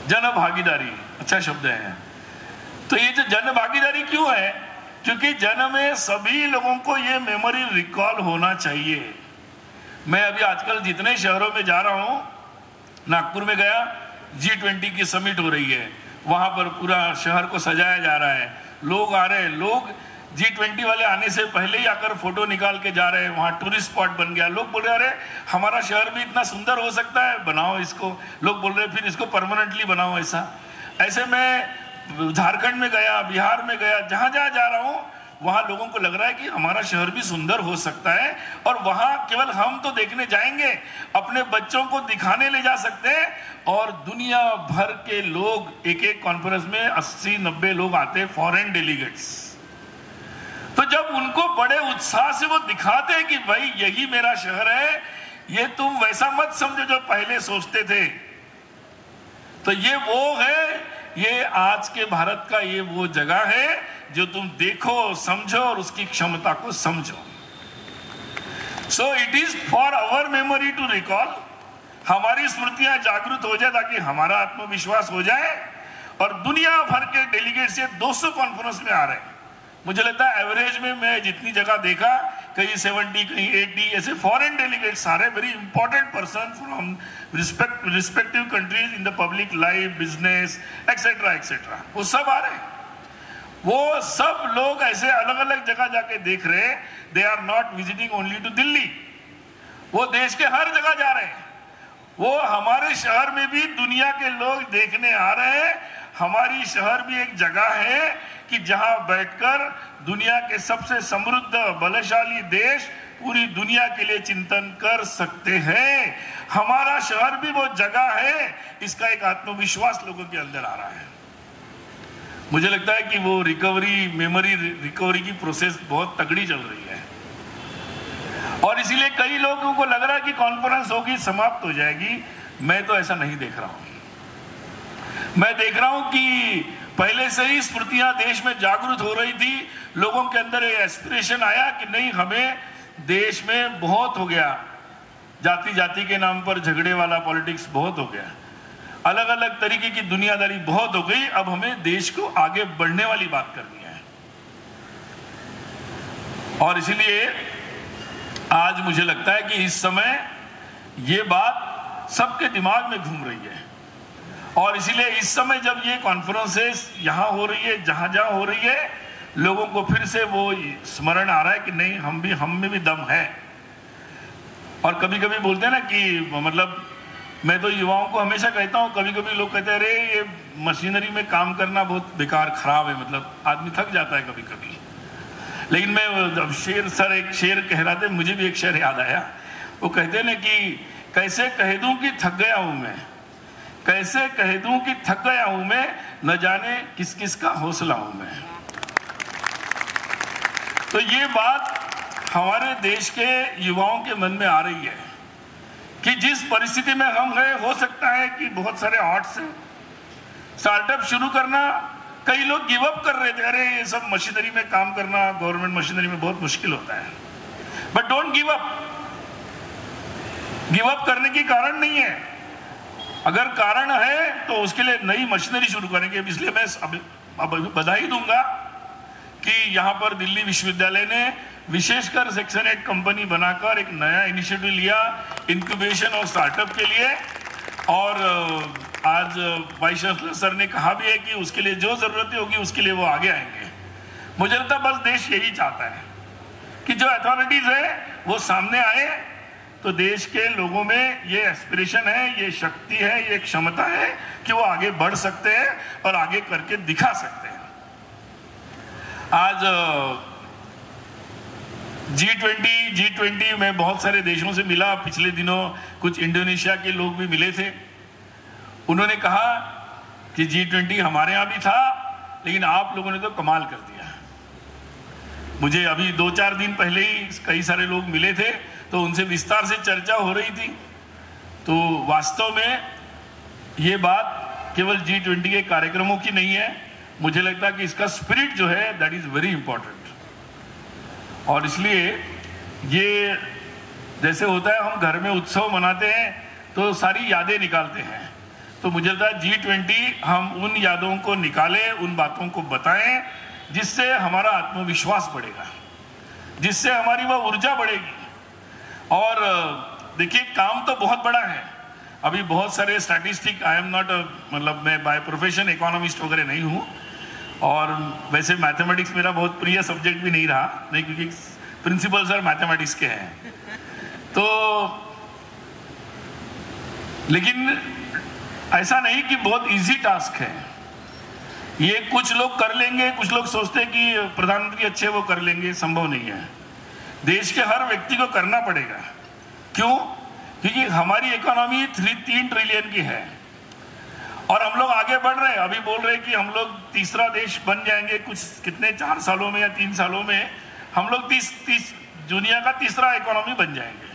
जन भागीदारी, अच्छा शब्द है। तो ये जो जन भागीदारी क्यों है? क्योंकि जन में सभी लोगों को ये मेमोरी रिकॉल होना चाहिए। मैं अभी आजकल जितने शहरों में जा रहा हूं, नागपुर में गया, G20 की समिट हो रही है, वहां पर पूरा शहर को सजाया जा रहा है, लोग आ रहे हैं, लोग G20 वाले आने से पहले ही आकर फोटो निकाल के जा रहे हैं, वहां टूरिस्ट स्पॉट बन गया। लोग बोल रहे अरे हमारा शहर भी इतना सुंदर हो सकता है, बनाओ इसको। लोग बोल रहे फिर इसको परमानेंटली बनाओ। ऐसे मैं झारखंड में गया, बिहार में गया, जहां जहां जा रहा हूं वहां लोगों को लग रहा है कि हमारा शहर भी सुंदर हो सकता है। और वहां केवल हम तो देखने जाएंगे, अपने बच्चों को दिखाने ले जा सकते हैं। और दुनिया भर के लोग, एक एक कॉन्फ्रेंस में 80-90 लोग आते हैं, फॉरेन डेलीगेट्स। तो जब उनको बड़े उत्साह से वो दिखाते हैं कि भाई यही मेरा शहर है, ये तुम वैसा मत समझो जो पहले सोचते थे, तो ये वो है, ये आज के भारत का ये वो जगह है जो तुम देखो, समझो और उसकी क्षमता को समझो। So it is for our memory to recall, हमारी स्मृतियां जागृत हो जाए ताकि हमारा आत्मविश्वास हो जाए। और दुनिया भर के डेलीगेट्स ये 200 कॉन्फ्रेंस में आ रहे हैं। मुझे लगता है एवरेज में मैं जितनी जगह देखा, कहीं 70, कहीं 80 ऐसे फॉरेन डेलीगेट्स आ रहे, very important person from respective countries in the public life, business etcetera etcetera, वो सब आ रहे हैं। वो सब लोग ऐसे अलग अलग जगह जाके देख रहे हैं। They are not visiting only to Delhi, वो देश के हर जगह जा रहे हैं। वो हमारे शहर में भी दुनिया के लोग देखने आ रहे हैं। हमारी शहर भी एक जगह है कि जहां बैठकर दुनिया के सबसे समृद्ध बलशाली देश पूरी दुनिया के लिए चिंतन कर सकते हैं। हमारा शहर भी वो जगह है, इसका एक आत्मविश्वास लोगों के अंदर आ रहा है। मुझे लगता है कि वो रिकवरी, मेमोरी रिकवरी की प्रोसेस बहुत तगड़ी चल रही है। और इसीलिए कई लोगों को लग रहा है कि कॉन्फ्रेंस होगी, समाप्त हो जाएगी। मैं तो ऐसा नहीं देख रहा हूं। मैं देख रहा हूं कि पहले से ही स्मृतियां देश में जागृत हो रही थी। लोगों के अंदर ये एस्पिरेशन आया कि नहीं, हमें देश में बहुत हो गया, जाति जाति के नाम पर झगड़े वाला पॉलिटिक्स बहुत हो गया, अलग अलग तरीके की दुनियादारी बहुत हो गई। अब हमें देश को आगे बढ़ने वाली बात करनी है। और इसलिए आज मुझे लगता है कि इस समय ये बात सबके दिमाग में घूम रही है। और इसीलिए इस समय जब ये कॉन्फ्रेंसेस यहाँ हो रही है, जहां जहां हो रही है, लोगों को फिर से वो स्मरण आ रहा है कि नहीं, हम में भी दम है। और कभी कभी बोलते हैं ना कि मतलब, मैं तो युवाओं को हमेशा कहता हूँ, कभी कभी लोग कहते हैं अरे ये मशीनरी में काम करना बहुत बेकार, खराब है, मतलब आदमी थक जाता है कभी कभी। लेकिन मैं अब एक शेर कह रहा था, मुझे भी एक शेर याद आया। वो कहते ना कि कैसे कह दूं कि थक गया हूं मैं, कैसे कह दूं कि थक गया हूं मैं, न जाने किस किस का हौसला हूं मैं। तो ये बात हमारे देश के युवाओं के मन में आ रही है कि जिस परिस्थिति में हम हैं, हो सकता है कि बहुत सारे आर्ट्स हैं, स्टार्टअप शुरू करना, कई लोग गिव अप कर रहे थे, अरे ये सब मशीनरी में काम करना, गवर्नमेंट मशीनरी में बहुत मुश्किल होता है। But don't give up. Give up करने की कारण नहीं है, अगर कारण है तो उसके लिए नई मशीनरी शुरू करेंगे। इसलिए मैं अब बधाई दूंगा कि यहाँ पर दिल्ली विश्वविद्यालय ने विशेषकर सेक्शन 8 कंपनी बनाकर एक नया इनिशिएटिव लिया इंक्यूबेशन और स्टार्टअप के लिए। और आज वाइस चांसलर सर ने कहा भी है कि उसके लिए जो जरूरतें होगी उसके लिए वो आगे आएंगे। मुझे लगता है बस देश यही चाहता है कि जो अथॉरिटीज है वो सामने आए, तो देश के लोगों में ये एस्पिरेशन है, ये शक्ति है, ये क्षमता है कि वो आगे बढ़ सकते हैं और आगे करके दिखा सकते हैं। आज G20 में बहुत सारे देशों से मिला। पिछले दिनों कुछ इंडोनेशिया के लोग भी मिले थे। उन्होंने कहा कि G20 हमारे यहाँ भी था, लेकिन आप लोगों ने तो कमाल कर दिया। मुझे अभी 2-4 दिन पहले ही कई सारे लोग मिले थे, तो उनसे विस्तार से चर्चा हो रही थी। तो वास्तव में ये बात केवल G20 के कार्यक्रमों की नहीं है, मुझे लगता है कि इसका स्पिरिट जो है दैट इज वेरी इंपॉर्टेंट। और इसलिए ये जैसे होता है, हम घर में उत्सव मनाते हैं तो सारी यादें निकालते हैं, तो मुझे लगता है G20 हम उन यादों को निकालें, उन बातों को बताएं जिससे हमारा आत्मविश्वास बढ़ेगा, जिससे हमारी वह ऊर्जा बढ़ेगी। और देखिए, काम तो बहुत बड़ा है। अभी बहुत सारे स्टैटिस्टिक, आई एम नॉट मतलब मैं बाय प्रोफेशन इकोनॉमिस्ट वगैरह नहीं हूँ, और वैसे मैथमेटिक्स मेरा बहुत प्रिय सब्जेक्ट भी नहीं रहा, नहीं, क्योंकि प्रिंसिपल सर मैथमेटिक्स के हैं। तो लेकिन ऐसा नहीं कि बहुत इजी टास्क है, ये कुछ लोग कर लेंगे, कुछ लोग सोचते हैं कि प्रधानमंत्री अच्छे वो कर लेंगे, संभव नहीं है। देश के हर व्यक्ति को करना पड़ेगा। क्यों? क्योंकि हमारी इकोनॉमी 3 ट्रिलियन की है और हम लोग आगे बढ़ रहे हैं। अभी बोल रहे हैं कि हम लोग तीसरा देश बन जाएंगे कुछ कितने 4 सालों में या 3 सालों में, हम लोग 30 दुनिया का तीसरा इकोनॉमी बन जाएंगे।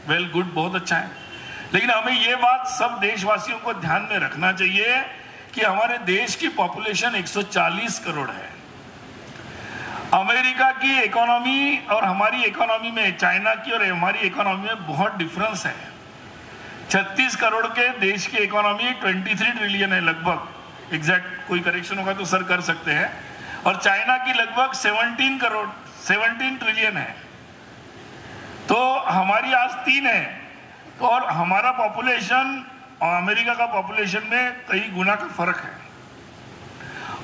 वेल गुड, बहुत अच्छा है। लेकिन हमें ये बात सब देशवासियों को ध्यान में रखना चाहिए कि हमारे देश की पॉपुलेशन 140 करोड़ है। अमेरिका की इकोनॉमी और हमारी इकोनॉमी में, चाइना की और हमारी इकोनॉमी में बहुत डिफरेंस है। 36 करोड़ के देश की इकोनॉमी 23 ट्रिलियन है लगभग, एग्जैक्ट कोई करेक्शन होगा तो सर कर सकते हैं। और चाइना की लगभग 17 ट्रिलियन है। तो हमारी आज 3 है, और हमारा पॉपुलेशन और अमेरिका का पॉपुलेशन में कई गुना का फर्क है।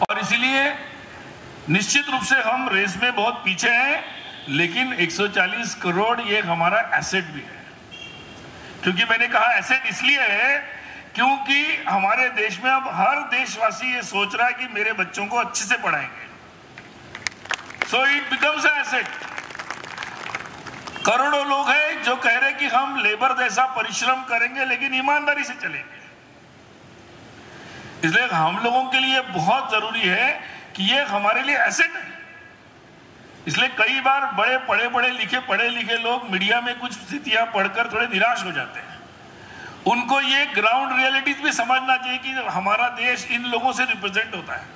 और इसीलिए निश्चित रूप से हम रेस में बहुत पीछे हैं, लेकिन 140 करोड़ ये हमारा एसेट भी है। क्योंकि मैंने कहा एसेट इसलिए है क्योंकि हमारे देश में अब हर देशवासी ये सोच रहा है कि मेरे बच्चों को अच्छे से पढ़ाएंगे, so it becomes a asset. करोड़ों लोग हैं जो कह रहे कि हम लेबर जैसा परिश्रम करेंगे लेकिन ईमानदारी से चलेंगे। इसलिए हम लोगों के लिए बहुत जरूरी है कि ये हमारे लिए एसेट है। इसलिए कई बार बड़े पढ़े लिखे लोग मीडिया में कुछ स्थितियां पढ़कर थोड़े निराश हो जाते हैं। उनको ये ग्राउंड रियलिटीज भी समझना चाहिए कि हमारा देश इन लोगों से रिप्रेजेंट होता है।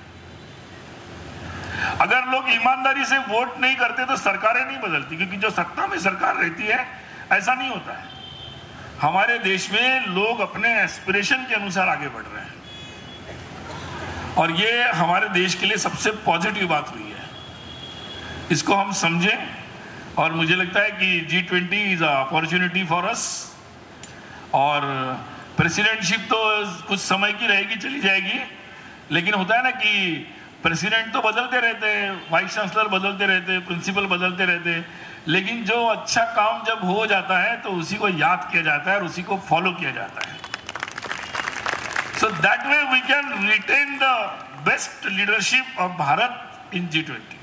अगर लोग ईमानदारी से वोट नहीं करते तो सरकारें नहीं बदलती, क्योंकि जो सत्ता में सरकार रहती है ऐसा नहीं होता है। हमारे देश में लोग अपने एस्पिरेशन के अनुसार आगे बढ़ रहे हैं, और ये हमारे देश के लिए सबसे पॉजिटिव बात हुई है। इसको हम समझें, और मुझे लगता है कि G20 is a opportunity for us. और प्रेसिडेंटशिप तो कुछ समय की रहेगी, चली जाएगी, लेकिन होता है ना कि प्रेसिडेंट तो बदलते रहते हैं, वाइस चांसलर बदलते रहते हैं, प्रिंसिपल बदलते रहते हैं, लेकिन जो अच्छा काम जब हो जाता है तो उसी को याद किया जाता है और उसी को फॉलो किया जाता है। So that way we can retain the best leadership of Bharat in G20।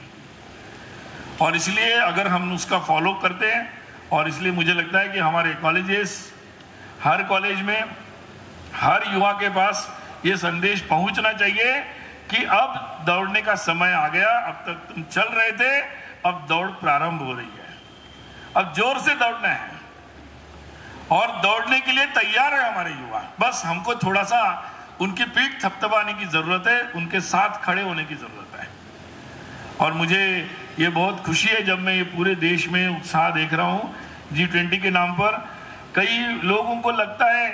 और इसलिए अगर हम उसका फॉलो करते हैं, और इसलिए मुझे लगता है कि हमारे कॉलेजेस, हर कॉलेज में हर युवा के पास ये संदेश पहुंचना चाहिए कि अब दौड़ने का समय आ गया। अब तक तुम चल रहे थे, अब दौड़ प्रारंभ हो रही है। अब जोर से दौड़ना है और दौड़ने के लिए तैयार है हमारे युवा। बस हमको थोड़ा सा उनकी पीठ थपथपाने की जरूरत है, उनके साथ खड़े होने की जरूरत है। और मुझे ये बहुत खुशी है जब मैं ये पूरे देश में उत्साह देख रहा हूँ G20 के नाम पर। कई लोगों को लगता है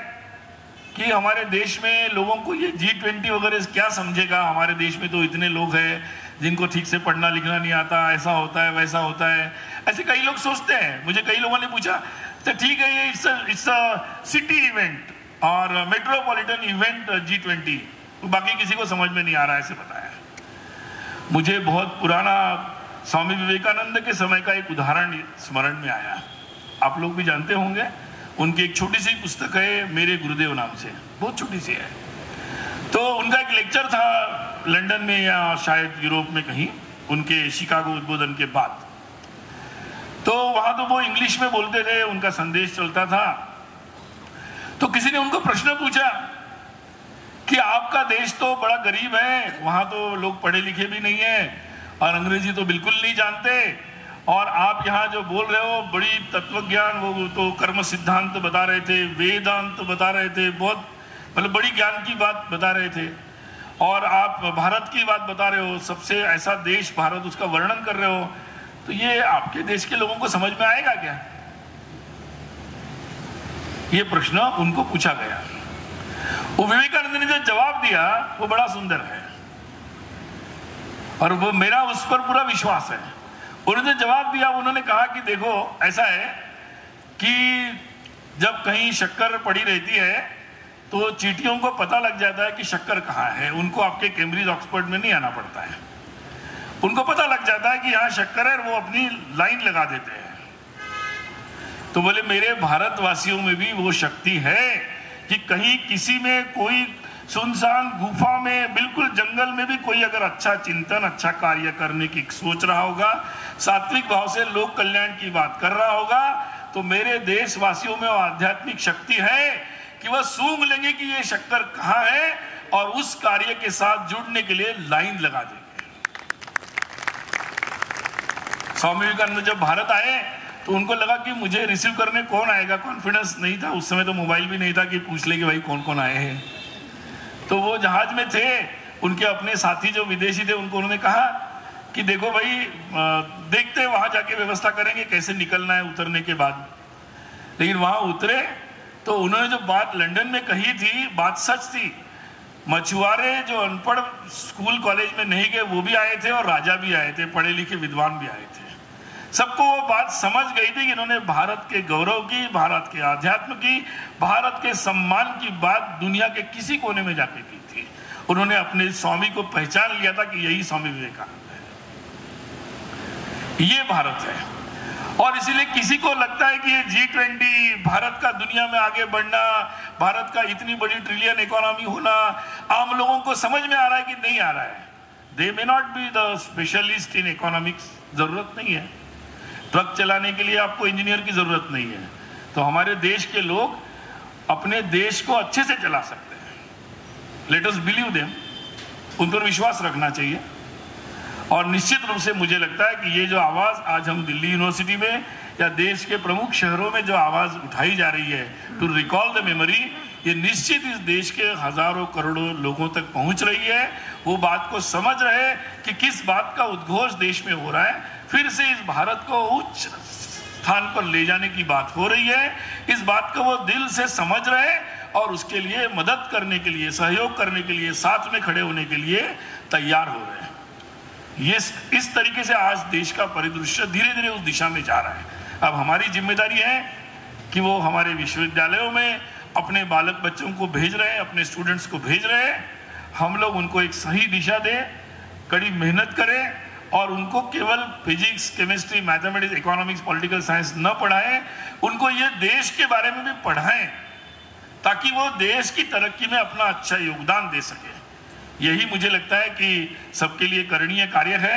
कि हमारे देश में लोगों को ये G20 वगैरह क्या समझेगा, हमारे देश में तो इतने लोग हैं जिनको ठीक से पढ़ना लिखना नहीं आता, ऐसा होता है वैसा होता है, ऐसे कई लोग सोचते हैं। मुझे कई लोगों ने पूछा तो ठीक है ये इट्स अ सिटी इवेंट और मेट्रोपॉलिटन इवेंट G20, बाकी किसी को समझ में नहीं आ रहा है, ऐसे बताया। मुझे बहुत पुराना स्वामी विवेकानंद के समय का एक उदाहरण स्मरण में आया, आप लोग भी जानते होंगे। उनकी एक छोटी सी पुस्तक है मेरे गुरुदेव नाम से, बहुत छोटी सी है। तो उनका एक लेक्चर था लंदन में या शायद यूरोप में कहीं, उनके शिकागो उद्बोधन के बाद। तो वहां तो वो इंग्लिश में बोलते थे, उनका संदेश चलता था। तो किसी ने उनको प्रश्न पूछा कि आपका देश तो बड़ा गरीब है, वहां तो लोग पढ़े लिखे भी नहीं है और अंग्रेजी तो बिल्कुल नहीं जानते, और आप यहाँ जो बोल रहे हो बड़ी तत्वज्ञान, वो तो कर्म सिद्धांत बता रहे थे, वेदांत बता रहे थे, बहुत मतलब बड़ी ज्ञान की बात बता रहे थे, और आप भारत की बात बता रहे हो, सबसे ऐसा देश भारत, उसका वर्णन कर रहे हो, तो ये आपके देश के लोगों को समझ में आएगा क्या? ये प्रश्न उनको पूछा गया। वो विवेकानंद ने जो जवाब दिया वो बड़ा सुंदर है और वो मेरा उस पर पूरा विश्वास है। उन्होंने जवाब दिया, उन्होंने कहा कि देखो ऐसा है कि जब कहीं शक्कर पड़ी रहती है तो चींटियों को पता लग जाता है कि शक्कर कहाँ है। उनको आपके कैम्ब्रिज ऑक्सफोर्ड में नहीं आना पड़ता है, उनको पता लग जाता है कि यहाँ शक्कर है, वो अपनी लाइन लगा देते हैं। तो बोले मेरे भारतवासियों में भी वो शक्ति है कि कहीं किसी में कोई सुनसान गुफा में, बिल्कुल जंगल में भी कोई अगर अच्छा चिंतन, अच्छा कार्य करने की सोच रहा होगा, सात्विक भाव से लोक कल्याण की बात कर रहा होगा, तो मेरे देशवासियों में वो आध्यात्मिक शक्ति है कि वह सूंघ लेंगे कि ये शक्कर कहाँ है और उस कार्य के साथ जुड़ने के लिए लाइन लगा देंगे। स्वामी विवेकानंद जब भारत आए तो उनको लगा कि मुझे रिसीव करने कौन आएगा, कॉन्फिडेंस नहीं था उस समय, तो मोबाइल भी नहीं था कि पूछ ले कि भाई कौन कौन आए हैं। तो वो जहाज में थे, उनके अपने साथी जो विदेशी थे उनको उन्होंने कहा कि देखो भाई देखते हैं वहां जाके व्यवस्था करेंगे कैसे निकलना है उतरने के बाद। लेकिन वहां उतरे तो उन्होंने जो बात लंदन में कही थी, बात सच थी। मछुआरे जो अनपढ़ स्कूल कॉलेज में नहीं गए वो भी आए थे और राजा भी आए थे, पढ़े लिखे विद्वान भी आए थे। सबको वो बात समझ गई थी कि इन्होंने भारत के गौरव की, भारत के आध्यात्म की, भारत के सम्मान की बात दुनिया के किसी कोने में जाके की थी। उन्होंने अपने स्वामी को पहचान लिया था कि यही स्वामी विवेकानंद है, ये भारत है। और इसीलिए किसी को लगता है कि ये G20, भारत का दुनिया में आगे बढ़ना, भारत का इतनी बड़ी ट्रिलियन इकोनॉमी होना, आम लोगों को समझ में आ रहा है कि नहीं आ रहा है। They may not be the specialist in economics, जरूरत नहीं है। ट्रक चलाने के लिए आपको इंजीनियर की जरूरत नहीं है। तो हमारे देश के लोग अपने देश को अच्छे से चला सकते हैं। लेट अस बिलीव देम, उन पर विश्वास रखना चाहिए। और निश्चित रूप से मुझे लगता है कि ये जो आवाज आज हम दिल्ली यूनिवर्सिटी में या देश के प्रमुख शहरों में जो आवाज उठाई जा रही है टू रिकॉल द मेमोरी, ये निश्चित इस देश के हजारों करोड़ों लोगों तक पहुंच रही है। वो बात को समझ रहे कि किस बात का उद्घोष देश में हो रहा है, फिर से इस भारत को उच्च स्थान पर ले जाने की बात हो रही है। इस बात को वो दिल से समझ रहे और उसके लिए मदद करने के लिए, सहयोग करने के लिए, साथ में खड़े होने के लिए तैयार हो रहे हैं। ये इस तरीके से आज देश का परिदृश्य धीरे धीरे उस दिशा में जा रहा है। अब हमारी जिम्मेदारी है कि वो हमारे विश्वविद्यालयों में अपने बालक बच्चों को भेज रहे हैं, अपने स्टूडेंट्स को भेज रहे हैं, हम लोग उनको एक सही दिशा दें, कड़ी मेहनत करें और उनको केवल physics, chemistry, mathematics, economics, political science न पढ़ाएं, उनको ये देश के बारे में भी पढ़ाएं ताकि वो देश की तरक्की में अपना अच्छा योगदान दे सके। यही मुझे लगता है कि सबके लिए करणीय कार्य है।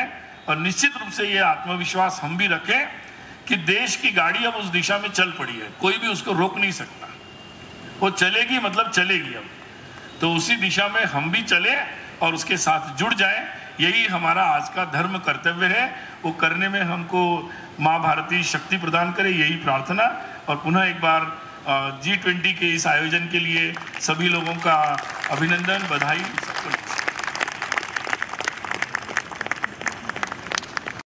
और निश्चित रूप से ये आत्मविश्वास हम भी रखें कि देश की गाड़ी अब उस दिशा में चल पड़ी है, कोई भी उसको रोक नहीं सकता। वो चलेगी मतलब चलेगी अब, तो उसी दिशा में हम भी चलें और उसके साथ जुड़ जाएं। यही हमारा आज का धर्म कर्तव्य है। वो करने में हमको माँ भारती शक्ति प्रदान करे, यही प्रार्थना। और पुनः एक बार G20 के इस आयोजन के लिए सभी लोगों का अभिनंदन, बधाई।